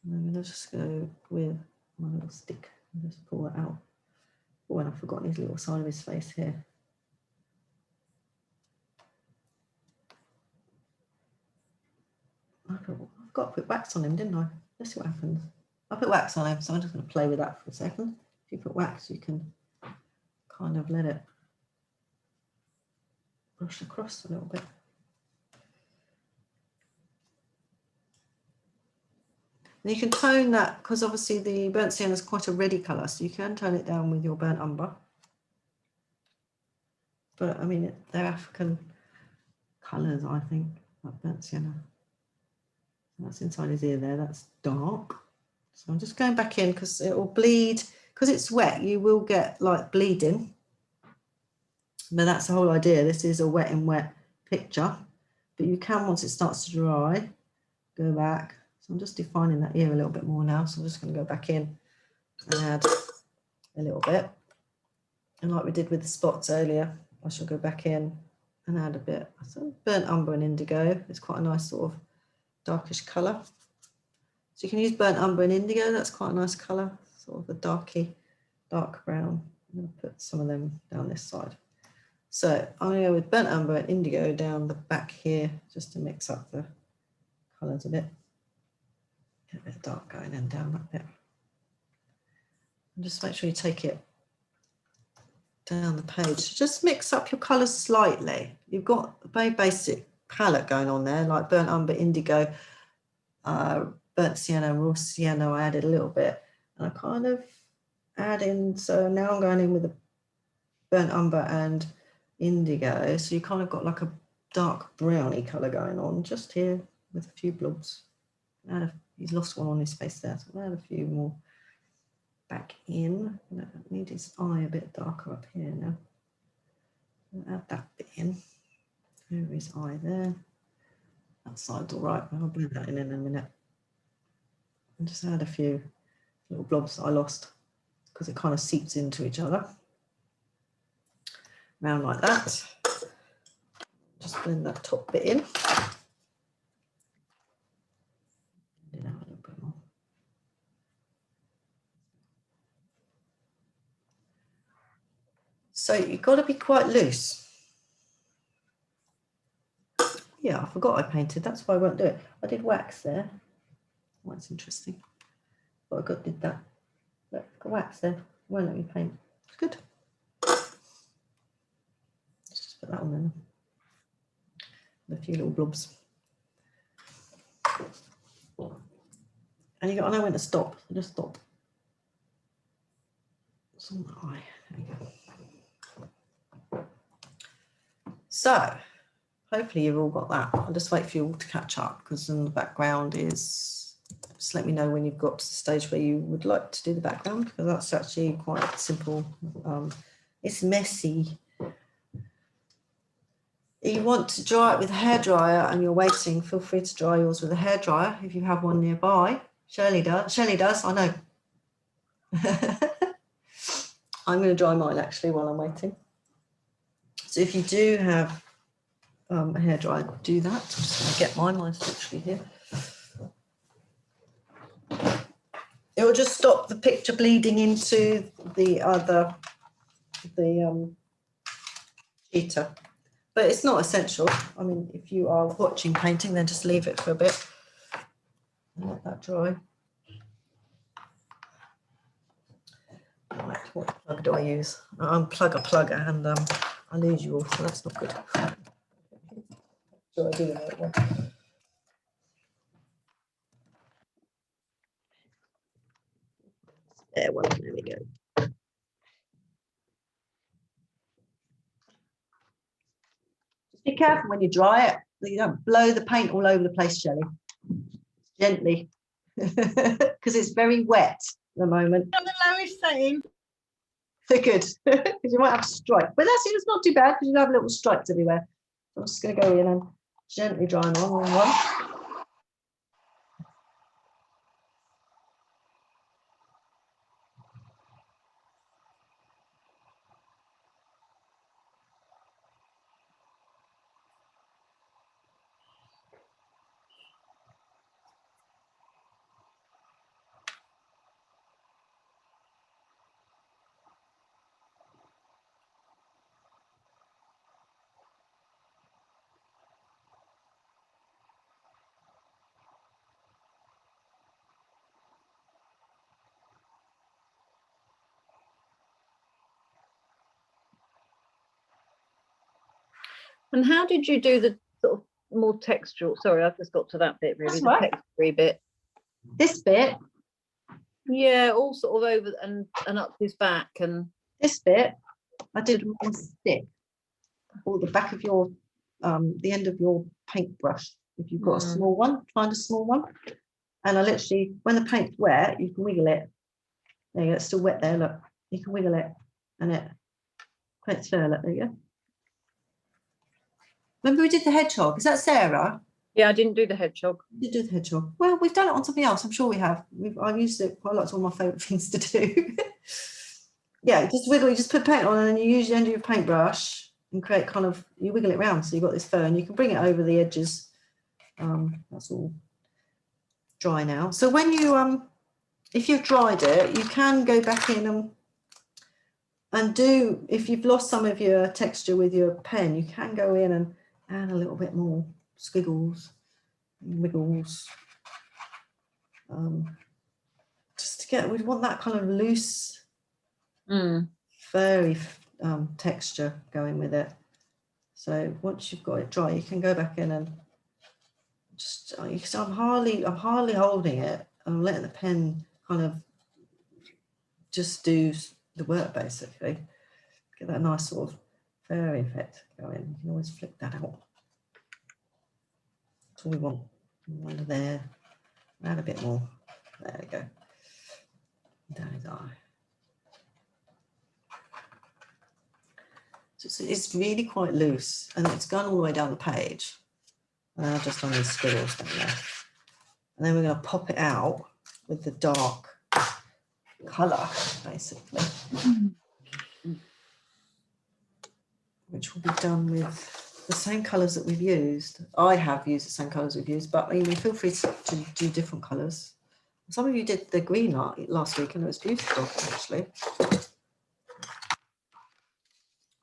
And I'm going to just go with my little stick and just pull that out. Oh, and I've forgotten his little side of his face here. I've got to put wax on him, didn't I? Let's see what happens. I put wax on him, so I'm just going to play with that for a second. If you put wax, you can kind of let it brush across a little bit. And you can tone that because obviously the burnt sienna is quite a reddy colour, so you can tone it down with your burnt umber. But I mean, they're African colours, I think, like burnt sienna. That's inside his ear there, that's dark. So I'm just going back in because it will bleed, because it's wet, you will get like bleeding. But that's the whole idea. This is a wet in wet picture, but you can, once it starts to dry, go back. So I'm just defining that ear a little bit more now. So I'm just going to go back in and add a little bit. And like we did with the spots earlier, I shall go back in and add a bit. So burnt umber and indigo. It's quite a nice sort of darkish colour. So you can use burnt umber and indigo. That's quite a nice colour, sort of a dark brown. I'm going to put some of them down this side. So I'm going to go with burnt umber and indigo down the back here, just to mix up the colours a bit. Get a bit of dark going in down that bit. And just make sure you take it down the page. Just mix up your colours slightly. You've got a very basic palette going on there, like burnt umber, indigo, burnt sienna, raw sienna. I added a little bit, and I kind of add in. So now I'm going in with the burnt umber and indigo. So you kind of got like a dark browny colour going on just here with a few blobs. He's lost one on his face there, so I'll add a few more back in. I need his eye a bit darker up here now. I'll add that bit in. Over his eye there. That side's all right, I'll blend that in a minute. And just add a few little blobs that I lost because it kind of seeps into each other. Round like that. Just blend that top bit in. So you've got to be quite loose. Yeah, I forgot I painted. That's why I won't do it. I did wax there. Oh, that's interesting. But I did that. Look, got wax there. Won't let me paint. It's good. Let's just put that on there. With a few little blobs. And you got to know when to stop. So just stop. It's on the eye. There you go. So hopefully you've all got that. I'll just wait for you all to catch up, because in the background is, just let me know when you've got to the stage where you would like to do the background, because that's actually quite simple. It's messy. If you want to dry it with a hairdryer and you're waiting, feel free to dry yours with a hairdryer if you have one nearby. Shirley does, I know. I'm going to dry mine actually while I'm waiting. So if you do have a hairdryer, do that. I'm just going to get mine. Mine's literally here. It will just stop the picture bleeding into the Cheetah. But it's not essential. I mean, if you are watching painting, then just leave it for a bit and let that dry. Right, what plug do I use? I unplug a plugger and I lose you all, so that's not good. So I do the right one. There we go. Just be careful when you dry it, that you don't blow the paint all over the place, Shelley. Gently, because it's very wet at the moment. On the lowest setting. Good, because you might have to strike, but it's not too bad because you have little stripes everywhere. So I'm just going to go in and gently dry them on one. And how did you do the sort of more textural? Sorry, I've just got to that bit really. That's right. The textury bit. This bit, Yeah, all sort of over and up his back and this bit, I did one stick, or the back of your, the end of your paintbrush. If you've got a small one, find a small one. And I literally, when the paint's wet, you can wiggle it. There you go, it's still wet there, look. You can wiggle it and it paints there, look, there you go. Remember we did the hedgehog? Is that Sarah? yeah, I didn't do the hedgehog. You did the hedgehog. Well, we've done it on something else. I'm sure we have. I've used it quite a lot. It's one of my favourite things to do. Yeah, just wiggle. You just put paint on, and then you use the end of your paintbrush and create kind of. You wiggle it around, so you've got this fur, and you can bring it over the edges. That's all dry now. So when you if you've dried it, you can go back in and do. If you've lost some of your texture with your pen, you can go in and add a little bit more squiggles, wiggles. Just to get, we'd want that kind of loose, furry texture going with it. So once you've got it dry, you can go back in and just. So I'm hardly holding it. I'm letting the pen kind of just do the work basically. Get that nice sort of furry effect going. You can always flick that out. That's all we want. Under there. Add a bit more. There we go. Down his eye. So it's really quite loose and it's gone all the way down the page. And I've just done these squiggles down there. And then we're going to pop it out with the dark colour, basically. Which will be done with the same colours that we've used. I have used the same colours we've used, but I mean, feel free to do different colours. Some of you did the green last week and it was beautiful, actually.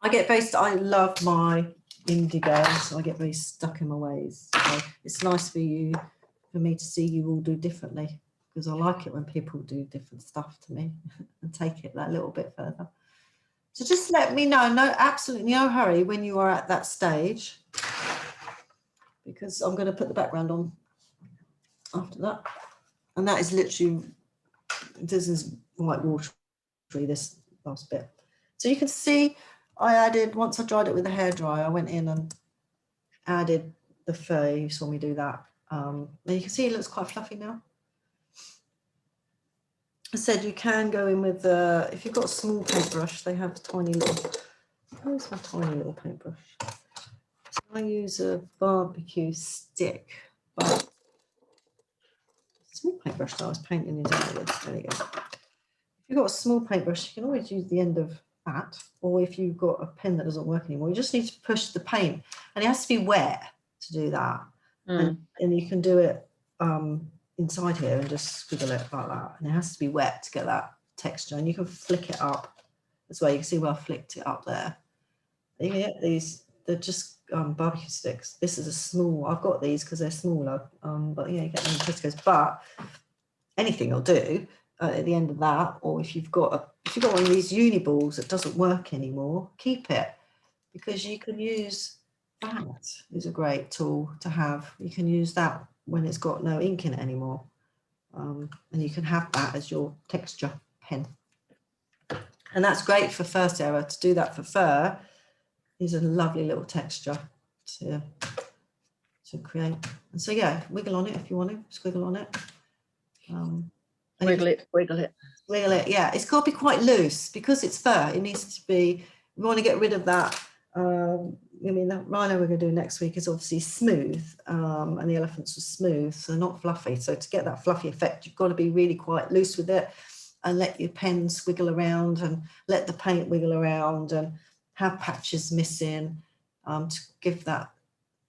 I love my indigo, so I get very stuck in my ways. So it's nice for me to see you all do differently, because I like it when people do different stuff to me and take it that little bit further. So just let me know, absolutely no hurry when you are at that stage, because I'm going to put the background on after that. And that is literally, this is white watery, this last bit. So you can see I added, once I dried it with a hairdryer, I went in and added the fur. You saw me do that. And you can see it looks quite fluffy now. I said you can go in with, if you've got a small paintbrush, they have tiny little, where's my tiny little paintbrush? So I use a barbecue stick, but small paintbrush that I was painting his eye with. There you go. If you've got a small paintbrush, you can always use the end of that, or if you've got a pen that doesn't work anymore, you just need to push the paint, and it has to be wet to do that. And you can do it inside here and just squiggle it like that, and it has to be wet to get that texture, and you can flick it up as well. You can see where I flicked it up there. You can get these, they're just barbecue sticks. This is a small, I've got these because they're smaller, but yeah, you get them in Tesco's, but anything will do at the end of that. Or if you've got one of these uni balls that doesn't work anymore, keep it, because you can use that. Is a great tool to have. You can use that when it's got no ink in it anymore, and you can have that as your texture pen, and that's great for fur, Sarah. To do that for fur is a lovely little texture to create. And so yeah, wiggle on it if you want to, squiggle on it. Wiggle it. Yeah, it's got to be quite loose because it's fur. It needs to be, we want to get rid of that. I mean, that rhino we're going to do next week is obviously smooth, and the elephants are smooth, so not fluffy. So to get that fluffy effect, you've got to be really quite loose with it and let your pen squiggle around and let the paint wiggle around and have patches missing, to give that,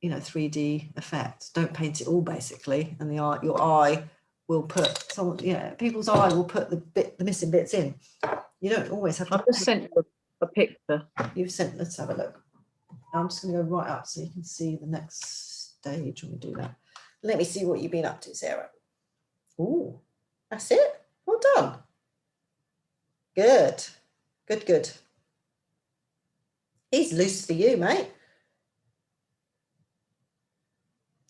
3D effect. Don't paint it all basically, and your eye will put people's eye will put the missing bits in. You don't always have to. I've just sent you a picture. You've sent, let's have a look. I'm just going to go right up so you can see the next stage when we do that. Let me see what you've been up to, Sarah. Oh, that's it. Well done. Good. Good. He's loose for you, mate.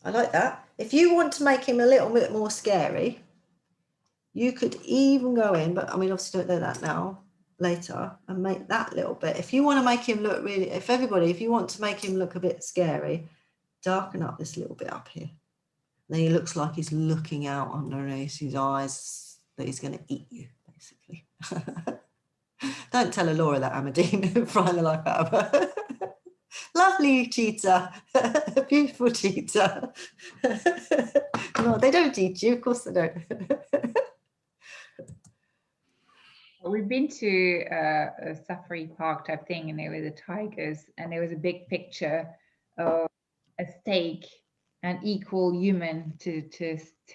I like that. If you want to make him a little bit more scary, You could even go in, but I mean, obviously don't do that now, later, and make that little bit. If you want to make him look really, if you want to make him look a bit scary, darken up this little bit up here. Then he looks like he's looking out underneath his eyes, that he's going to eat you, basically. Don't tell Laura that, Amadine, frying the life out of her. Lovely cheetah, beautiful cheetah. No, they don't eat you, of course they don't. We've been to a safari park type thing, and there were the tigers, and there was a big picture of a steak, an equal human, to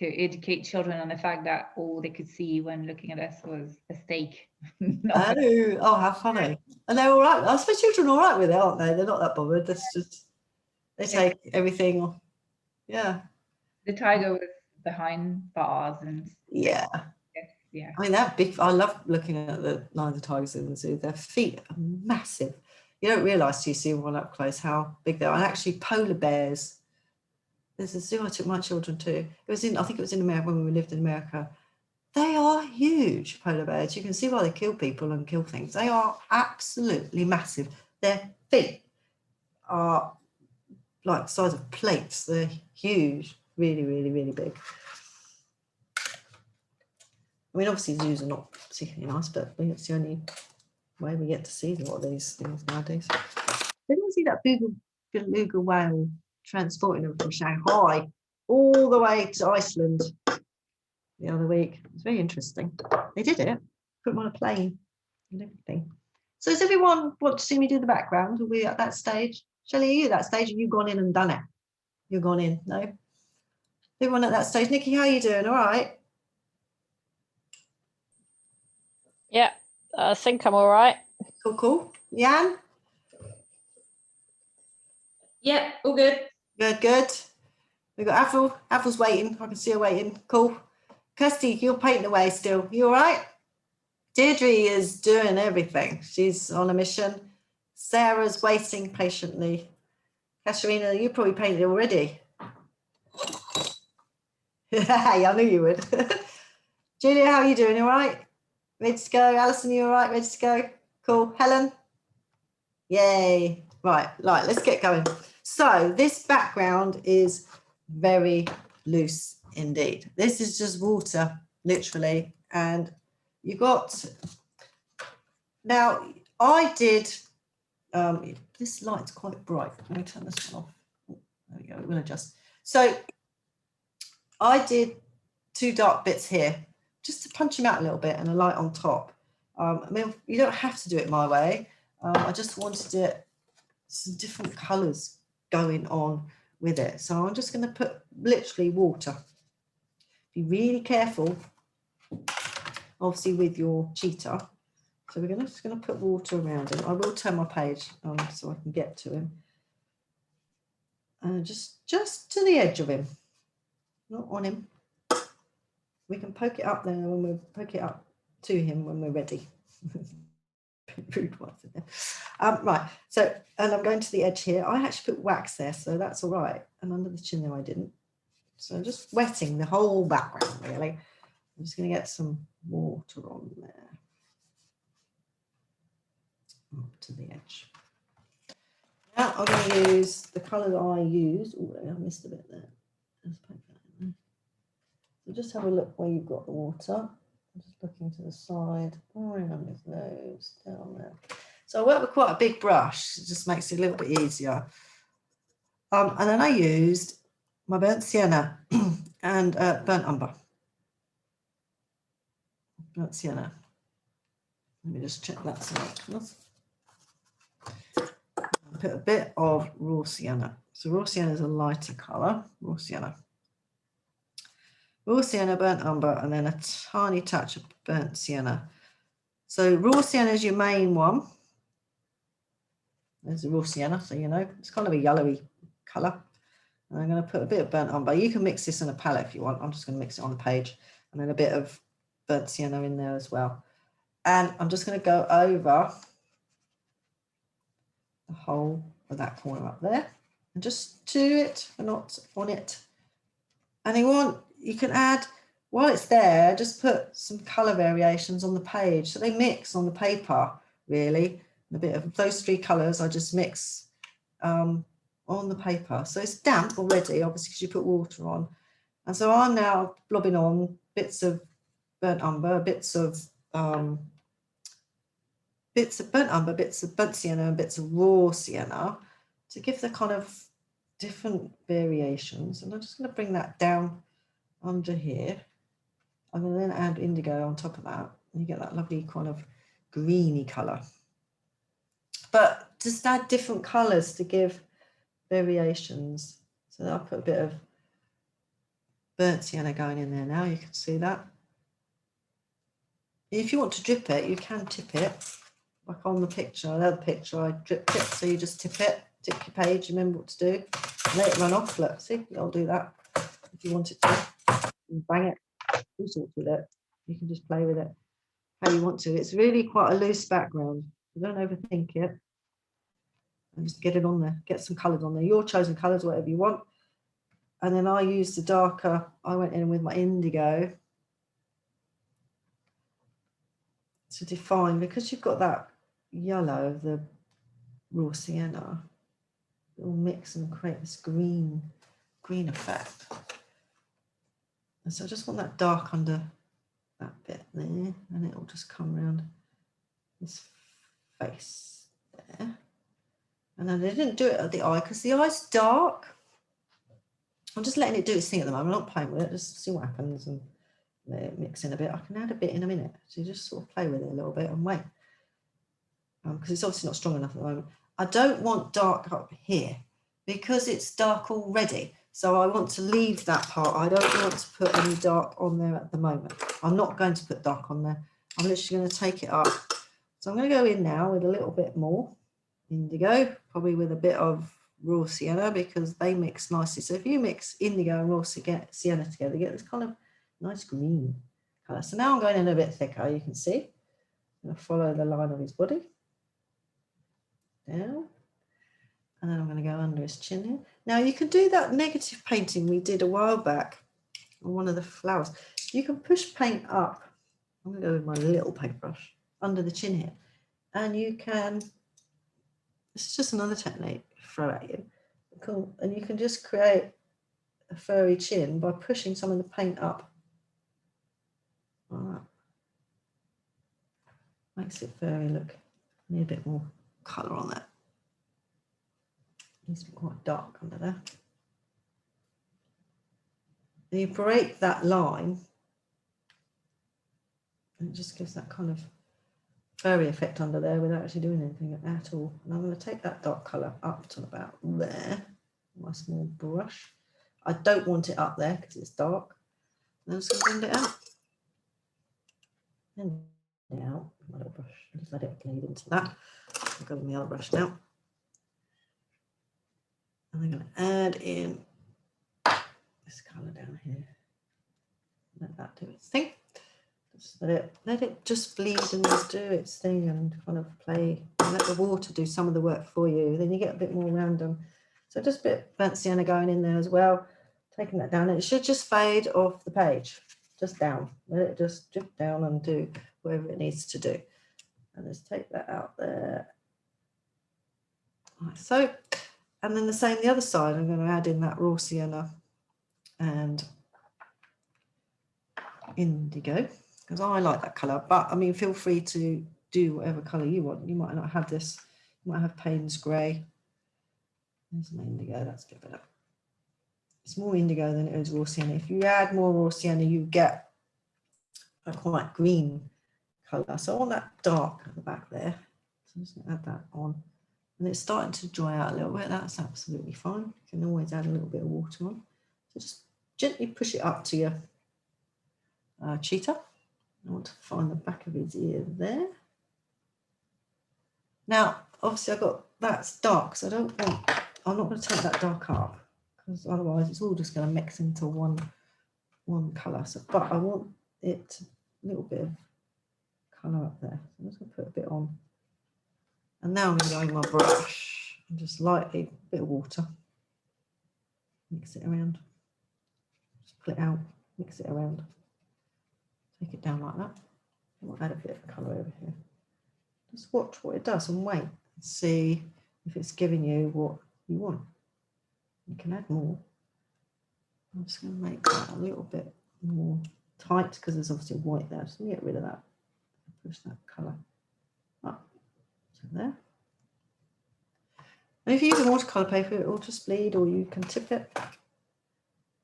educate children on the fact that all they could see when looking at us was a steak. Oh, how funny. And they're all right. I suppose children are all right with it, aren't they? They're not that bothered. That's just, they take everything. Yeah. The tiger was behind bars and yeah. Yeah. I mean, they're big. I love looking at the lions and tigers in the zoo. Their feet are massive. You don't realise till you see one up close how big they are. And actually, polar bears. There's a zoo I took my children to. It was in, I think it was in America when we lived in America. They are huge, polar bears. You can see why they kill people and kill things. They are absolutely massive. Their feet are like the size of plates. They're huge, really, really, really big. I mean, obviously zoos are not particularly nice, but it's the only way we get to see a lot of these things nowadays. Did you see that beluga whale transporting them from Shanghai all the way to Iceland the other week? It's very interesting. They did it, put them on a plane and everything. So does everyone want to see me do the background? Are we at that stage? Shelley, are you at that stage? Have you gone in and done it? You've gone in, no? Everyone at that stage. Nikki, how are you doing? All right? Yeah, I think I'm all right. Cool, cool. Jan? Yeah, all good. Good, good. We've got Avril. Avril's waiting. I can see her waiting. Cool. Kirsty, you're painting away still. You all right? Deirdre is doing everything. She's on a mission. Sarah's waiting patiently. Katerina, you probably painted already. I knew you would. Julia, how are you doing? All right? Ready to go? Alison, you all right? Ready to go? Cool. Helen? Yay. Right, let's get going. So this background is very loose indeed. This is just water, literally. And you got, now I did, this light's quite bright. Let me turn this one off. There we go, we'll adjust. So I did 2 dark bits here, just to punch him out a little bit and a light on top. I mean, you don't have to do it my way. I just wanted it, some different colours going on with it. So I'm just going to put literally water. Be really careful, obviously, with your cheetah. So we're just going to put water around him. I will turn my page so I can get to him. And just to the edge of him, not on him. We can poke it up there when we poke it up to him when we're ready. Rude ones in there. Right, so, and I'm going to the edge here. I actually put wax there, so that's all right. And under the chin there I didn't. So just wetting the whole background, really. I'm just going to get some water on there. Up to the edge. Now I'm going to use the colour that I used. Oh, I missed a bit there. Let's poke that in there. So just have a look where you've got the water. I'm just looking to the side, around his nose, down there. So I work with quite a big brush. It just makes it a little bit easier. And then I used my burnt sienna and burnt umber. Burnt sienna. Let me just check that side. Put a bit of raw sienna. So raw sienna is a lighter colour. Raw sienna, burnt umber, and then a tiny touch of burnt sienna. So raw sienna is your main one. There's the raw sienna, so you know it's kind of a yellowy colour. And I'm going to put a bit of burnt umber. You can mix this in a palette if you want. I'm just going to mix it on the page, and then a bit of burnt sienna in there as well. And I'm just going to go over the whole of that corner up there, and just to it, and not on it. And you can add while it's there, just put some colour variations on the page. So they mix on the paper, really. A bit of those 3 colours I just mix on the paper. So it's damp already, obviously, because you put water on. And so I'm now blobbing on bits of burnt umber, bits of burnt umber, bits of burnt sienna, and bits of raw sienna to give the kind of different variations. And I'm just going to bring that down under here. I'm going to then add indigo on top of that, and you get that lovely kind of greeny colour. But just add different colours to give variations. So I'll put a bit of burnt sienna going in there now, you can see that. If you want to drip it, you can tip it, like on the picture, another picture, I dripped it, so you just tip it, tip your page, remember what to do, let it run off, look, see, I'll do that if you want it to, and bang it, all sorts with it, you can just play with it how you want to. It's really quite a loose background, so don't overthink it, and just get it on there, get some colours on there, your chosen colours, whatever you want. And then I used the darker, I went in with my indigo to define, because you've got that yellow of the raw sienna, it will mix and create this green effect. And so I just want that dark under that bit there, and it will just come around this face there. And then I didn't do it at the eye because the eye's dark. I'm just letting it do its thing at the moment. I'm not playing with it, just see what happens and let it mix in a bit. I can add a bit in a minute. So you just sort of play with it a little bit and wait. Because it's obviously not strong enough at the moment. I don't want dark up here because it's dark already. So I want to leave that part. I don't want to put any dark on there at the moment. I'm not going to put dark on there. I'm literally going to take it up. So I'm going to go in now with a little bit more indigo, probably with a bit of raw sienna because they mix nicely. So if you mix indigo and raw sienna together, you get this kind of nice green colour. So now I'm going in a bit thicker, you can see. I'm going to follow the line of his body down. And then I'm going to go under his chin here. Now you can do that negative painting we did a while back on one of the flowers. You can push paint up. I'm going to go with my little paintbrush under the chin here. And you can, this is just another technique to throw at you. Cool. And you can just create a furry chin by pushing some of the paint up. Like that. Makes it furry look. Need a bit more colour on that. Needs to be quite dark under there. And you break that line and it just gives that kind of furry effect under there without actually doing anything at all. And I'm going to take that dark colour up to about there, my small brush. I don't want it up there because it's dark. And I'm just going to blend it out. And now my little brush, just let it bleed into that. I'll go with my other brush now. And I'm going to add in this colour down here. Let that do its thing. Just let it just bleed and just do its thing and kind of play. And let the water do some of the work for you. Then you get a bit more random. So just a bit burnt sienna going in there as well. Taking that down. And it should just fade off the page. Just down. Let it just drip down and do whatever it needs to do. And let's take that out there. Like so. And then the same the other side. I'm going to add in that raw sienna and indigo because I like that colour, but I mean feel free to do whatever colour you want. You might not have this, you might have Payne's grey. There's my indigo, that's good better. It's more indigo than it is raw sienna. If you add more raw sienna you get a quite green colour. So I want that dark at the back there. So I'm just going to add that on. And it's starting to dry out a little bit. That's absolutely fine. You can always add a little bit of water on. So just gently push it up to your cheetah. I want to find the back of his ear there. Now, obviously I've got, that's dark, so I'm not going to take that dark up because otherwise it's all just going to mix into one colour. So, but I want it a little bit of colour up there. So I'm just going to put a bit on. And now I'm going to go in my brush and just lightly, a bit of water, mix it around, just pull it out, mix it around. Take it down like that. We'll add a bit of colour over here. Just watch what it does and wait and see if it's giving you what you want. You can add more. I'm just going to make that a little bit more tight because there's obviously white there. So get rid of that. Push that colour up to there. And if you use a watercolour paper, it will just bleed, or you can tip it.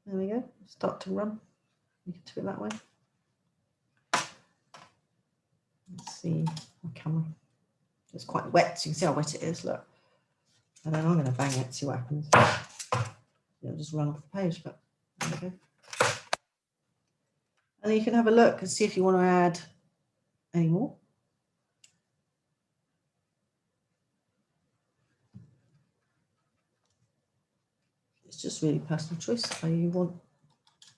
There we go. Start to run. You can tip it that way. Let's see my camera. It's quite wet, so you can see how wet it is. Look. And then I'm going to bang it, see what happens. It'll just run off the page, but there we go. And you can have a look and see if you want to add any more. It's just really personal choice how you want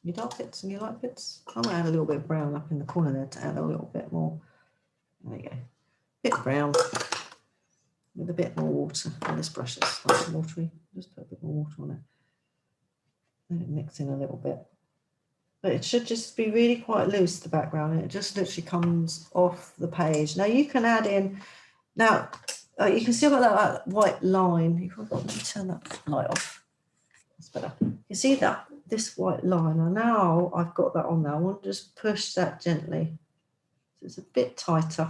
your dark bits and your light bits. I'm going to add a little bit of brown up in the corner there to add a little bit more. There we go. Bit of brown with a bit more water. And this brush is slightly watery. Just put a bit more water on it. Let it mix in a little bit. But it should just be really quite loose, the background. And it just literally comes off the page. Now you can add in, now you can see I've got that white line. You can turn that light off. That's better. You see that, this white line. And now I've got that on there. I want to just push that gently. So it's a bit tighter.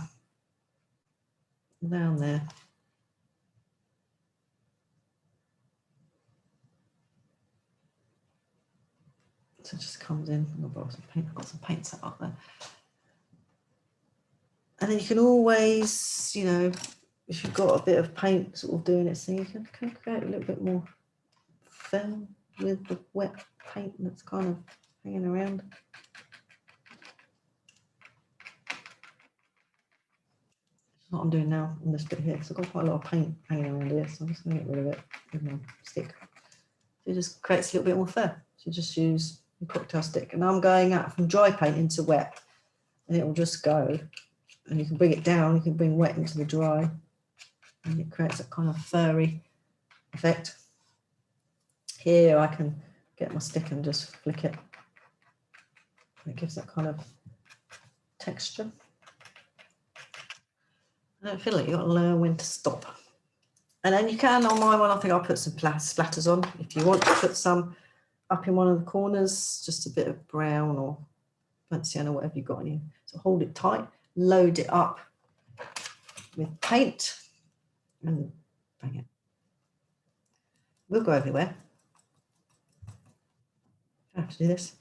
Down there. So it just comes in. I've got some paint set up there. And then you can always, you know, if you've got a bit of paint sort of doing its thing, you can create a little bit more film with the wet paint that's kind of hanging around. That's what I'm doing now on this bit here, because I've got quite a lot of paint hanging around here, so I'm just going to get rid of it with my stick. So it just creates a little bit more fur. So you just use your cocktail stick, and now I'm going out from dry paint into wet, and it will just go. And you can bring it down, you can bring wet into the dry, and it creates a kind of furry effect. Here I can get my stick and just flick it. It gives that kind of texture. I don't feel like you've got to learn when to stop. And then you can, on my one, I think I'll put some splatters on. If you want to put some up in one of the corners, just a bit of brown or burnt sienna, whatever you've got on you. So hold it tight, load it up with paint and bang it. We'll go everywhere. I have to do this.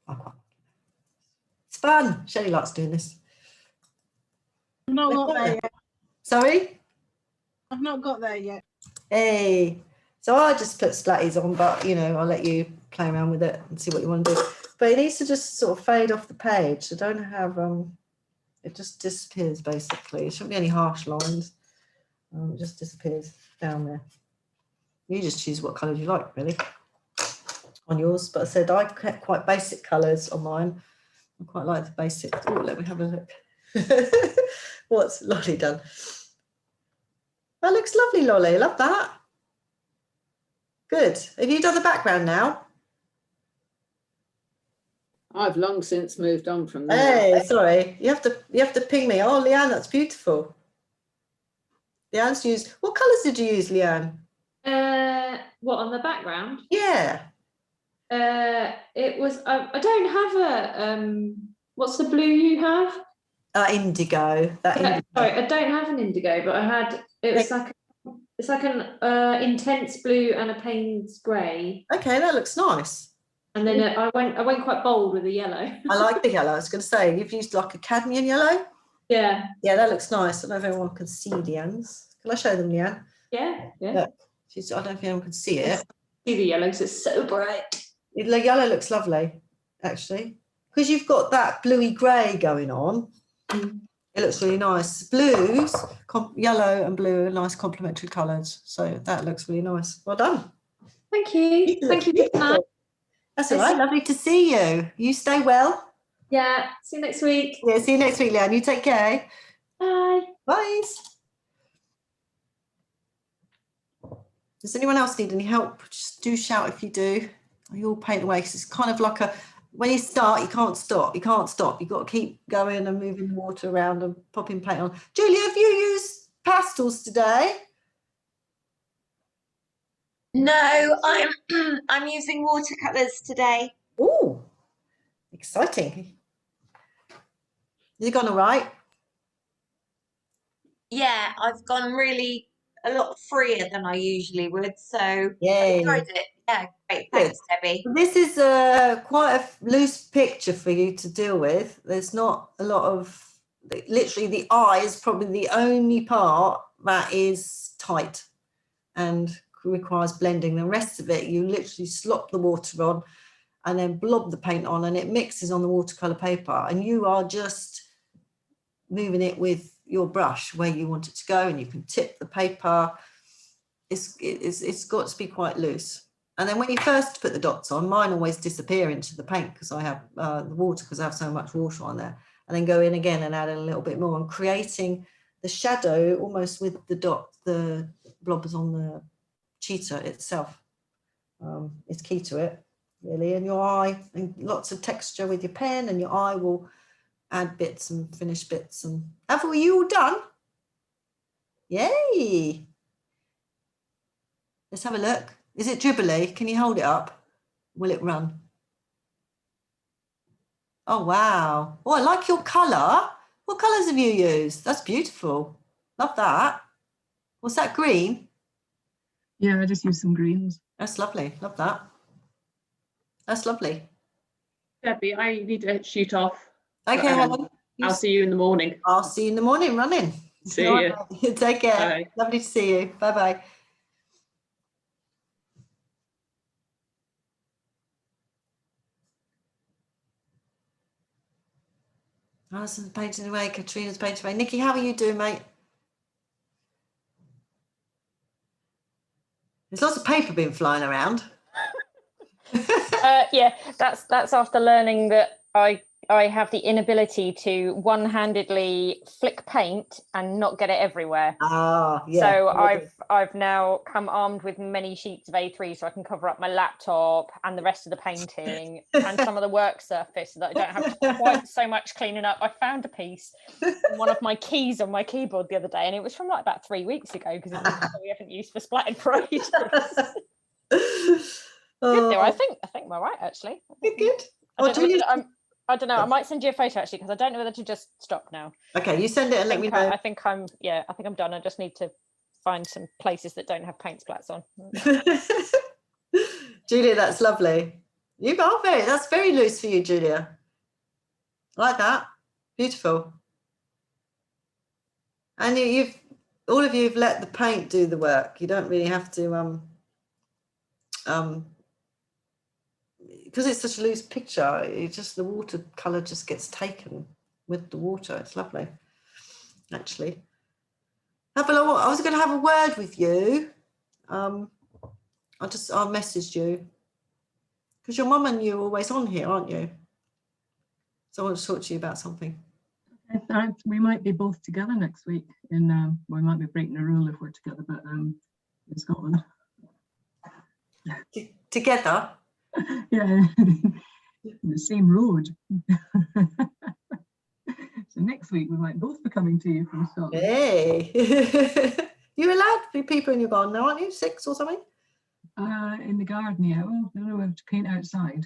I quite like it. It's fun. Shelley likes doing this. I've not got there yet. Sorry? I've not got there yet. Hey. So I just put splatties on, but you know, I'll let you play around with it and see what you want to do. But it needs to just sort of fade off the page. So don't have it just disappears basically. It shouldn't be any harsh lines. It just disappears down there. You just choose what colour you like, really, on yours. But I said I kept quite basic colours on mine. I quite like the basic. Oh, let me have a look. What's Lolly done? That looks lovely, Lolly. I love that. Good. Have you done the background now? I've long since moved on from there. Hey, sorry. You have to ping me. Oh, Leanne, that's beautiful. Leanne's used. What colours did you use, Leanne? What, on the background? Yeah. It was. I don't have a. What's the blue you have? Indigo. Indigo. Sorry, I don't have an indigo, but I had. It was like. It's like an intense blue and a Payne's grey. Okay, that looks nice. And then I went quite bold with the yellow. I like the yellow. I was going to say, you've used like a cadmium yellow. Yeah. Yeah, that looks nice. I don't know if everyone can see Leanne's. Can I show them, Leanne? Yeah. Look, I don't know if anyone can see it. See the yellow because it's so bright. The yellow looks lovely, actually, because you've got that bluey grey going on. It looks really nice. Blues, yellow and blue are nice complementary colours. So that looks really nice. Well done. Thank you. Thank you for that. That's all right. Lovely to see you. You stay well. Yeah. See you next week. Yeah, see you next week, Leanne. You take care. Bye. Bye. Does anyone else need any help? Just do shout if you do. You all paint away because it's kind of like a when you start, you can't stop. You can't stop. You've got to keep going and moving the water around and popping paint on. Julia, have you used pastels today? No, I'm using watercolours today. Oh, exciting. You gone all right? Yeah, I've gone really a lot freer than I usually would. So Yay. I enjoyed it. Yeah, great. Good. Thanks, Debbie. This is quite a loose picture for you to deal with. There's not a lot of, literally the eye is probably the only part that is tight and requires blending. The rest of it, you literally slop the water on and then blob the paint on and it mixes on the watercolor paper and you are just moving it with your brush where you want it to go, and you can tip the paper. It's got to be quite loose. And then when you first put the dots on, mine always disappear into the paint because I have the water, because I have so much water on there, and then go in again and add a little bit more and creating the shadow almost with the dot, the blobs on the cheetah itself. It's key to it, really. And your eye, and lots of texture with your pen, and your eye will add bits and finish bits. And have you all done? Yay! Let's have a look. Is it dribbly? Can you hold it up? Will it run? Oh, wow. Oh, I like your colour. What colours have you used? That's beautiful. Love that. What's that, green? Yeah, I just used some greens. That's lovely. Love that. That's lovely. Debbie, I need to shoot off. Okay, Helen. I'll see you in the morning. I'll see you in the morning running. See you. Take care. Bye. Lovely to see you. Bye-bye. Alison's painting away. Katrina's painting away. Nikki, how are you doing, mate? There's lots of paper being flying around. Yeah, that's after learning that I have the inability to one-handedly flick paint and not get it everywhere. Ah, yeah. So I've now come armed with many sheets of A3 so I can cover up my laptop and the rest of the painting and some of the work surface so that I don't have quite so much cleaning up. I found a piece in one of my keys on my keyboard the other day, and it was from like about 3 weeks ago because it's something we haven't used for splattered for ages. Good though. I think we're right actually. Good. I don't know. I might send you a photo actually because I don't know whether to just stop now. Okay, you send it and let me know. I think I'm done. I just need to find some places that don't have paint splats on. Julia, that's lovely. That's very loose for you, Julia. I like that. Beautiful. And all of you have let the paint do the work. You don't really have to because it's such a loose picture, the watercolor just gets taken with the water. It's lovely, actually. I was going to have a word with you. I messaged you because your mum and you are always on here, aren't you? So I want to talk to you about something. We might be both together next week. We might be breaking a rule if we're together, but in Scotland. Together? Yeah, the same road. So next week we might both be coming to you from Scotland. Hey, you're allowed to be people in your garden now, aren't you? 6 or something? In the garden, yeah. Well, no, we have to paint outside.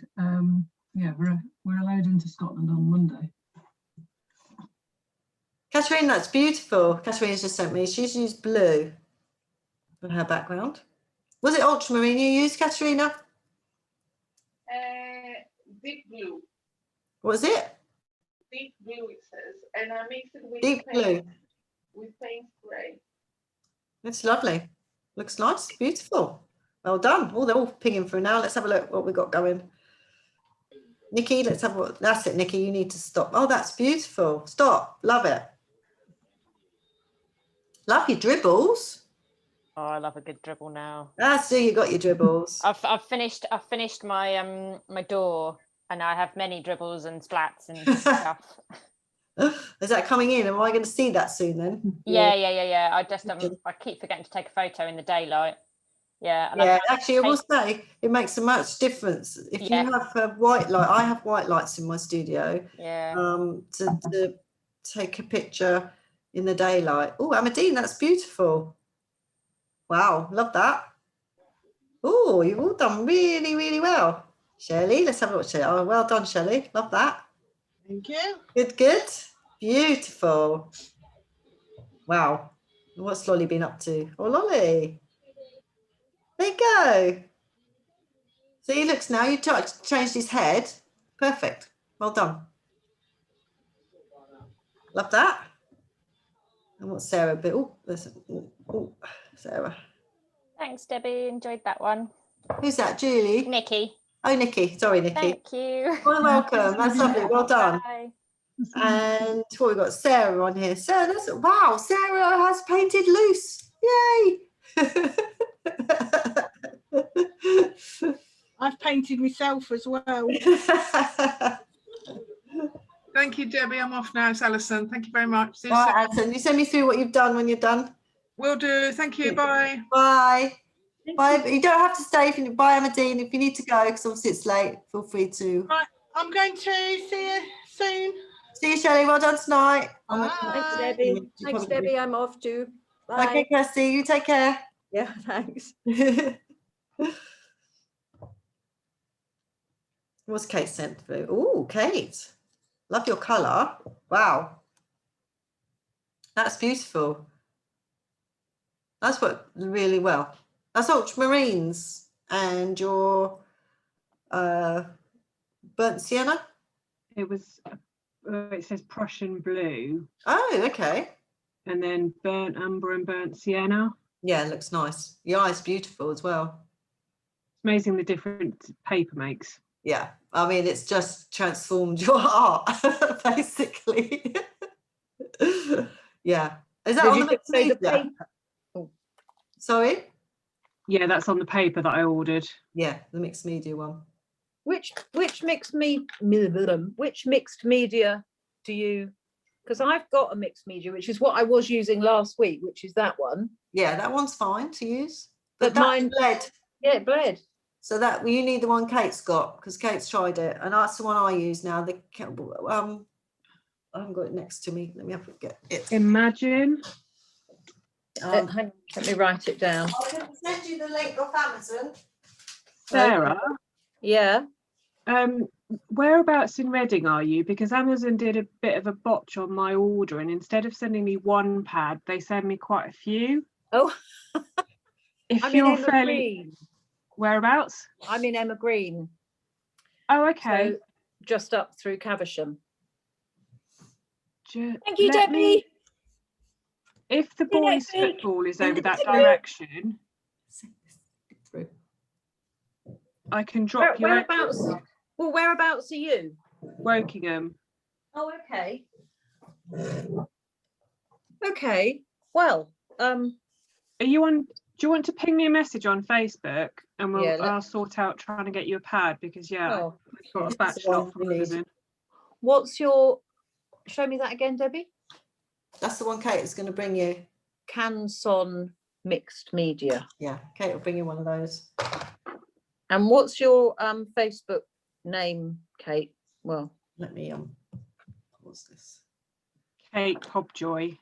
Yeah, we're allowed into Scotland on Monday. Catherine, that's beautiful. Catherine's just sent me. She's used blue for her background. Was it ultramarine you used, Katerina? Deep blue. What was it? Deep blue, it says. And I mixed it with deep blue. With paint spray. It's lovely. Looks nice. Beautiful. Well done. Oh, they're all pinging through now. Let's have a look what we've got going. Nikki, let's have a look. That's it, Nikki. You need to stop. Oh, that's beautiful. Stop. Love it. Love your dribbles. Oh, I love a good dribble now. So you got your dribbles. I've finished my my door, and I have many dribbles and splats and stuff. Is that coming in? Am I going to see that soon then? Yeah. I just I keep forgetting to take a photo in the daylight. Yeah. And Yeah, I actually, I will say it makes a much difference if you have white light. I have white lights in my studio. Yeah. To take a picture in the daylight. Oh, Amadine, that's beautiful. Wow, love that. Oh, you've all done really, really well. Shelley, let's have a look. Shelley. Oh, well done, Shelley. Love that. Thank you. Good, good. Beautiful. Wow. What's Lolly been up to? Oh, Lolly. There you go. So he looks now. You changed his head. Perfect. Well done. Love that. And what's Sarah? Oh, Sarah. Thanks, Debbie. Enjoyed that one. Who's that? Julie? Nikki. Oh, Nikki. Sorry, Nikki. Thank you. Well, welcome. That's lovely. Well done. Bye. And what we've got Sarah on here. Sarah, wow, Sarah has painted loose. Yay! I've painted myself as well. Thank you, Debbie. I'm off now. It's Alison. Thank you very much. See you All soon. right, Alison, you send me through what you've done when you're done. Will do. Thank you. Bye. Bye. Bye. You don't have to stay. If you bye, Amadine. If you need to go, because obviously it's late, feel free to. Right, I'm going to see you soon. See you, Shelley. Well done tonight. Thanks, Debbie. Thanks, Debbie. I'm off too. Bye. Okay, Kirsty. You take care. Yeah, thanks. What's Kate sent through? Oh, Kate. Love your colour. Wow. That's beautiful. That's worked really well. That's ultramarines and your burnt sienna. It was, it says Prussian blue. Oh, okay. And then burnt umber and burnt sienna. Yeah, it looks nice. Your eye's beautiful as well. It's amazing the different paper makes. Yeah, I mean, it's just transformed your art, basically. Yeah. Is that on the mixed media? Sorry? Yeah, that's on the paper that I ordered. Yeah, the mixed media one. Which mixed media do you? Because I've got a mixed media, which is what I was using last week, which is that one. Yeah, that one's fine to use. But mine bled. Yeah, it bled. So that you need the one Kate's got, because Kate's tried it, and that's the one I use now. The I haven't got it next to me. Let me have a get it. Imagine. Let me write it down. I can send you the link off Amazon. Sarah. Yeah. Whereabouts in Reading are you? Because Amazon did a bit of a botch on my order, and instead of sending me one pad, they send me quite a few. Oh. If I'm you're in Emma fairly Green. Whereabouts? I'm in Emma Green. Oh, okay. So just up through Caversham. Thank you, Debbie. If the See you boys' next week. football is over that direction, I can drop you out. Whereabouts? Well, whereabouts are you? Wokingham. Oh, okay. Okay. Well, are you on? Do you want to ping me a message on Facebook, and I'll sort out trying to get you a pad, because I've got a batch lot from Amazon. What's your? Show me that again, Debbie. That's the one Kate is going to bring you. Canson mixed media. Yeah, Kate will bring you one of those. And what's your Facebook name, Kate? Well, let me what's this? Kate Hobjoy.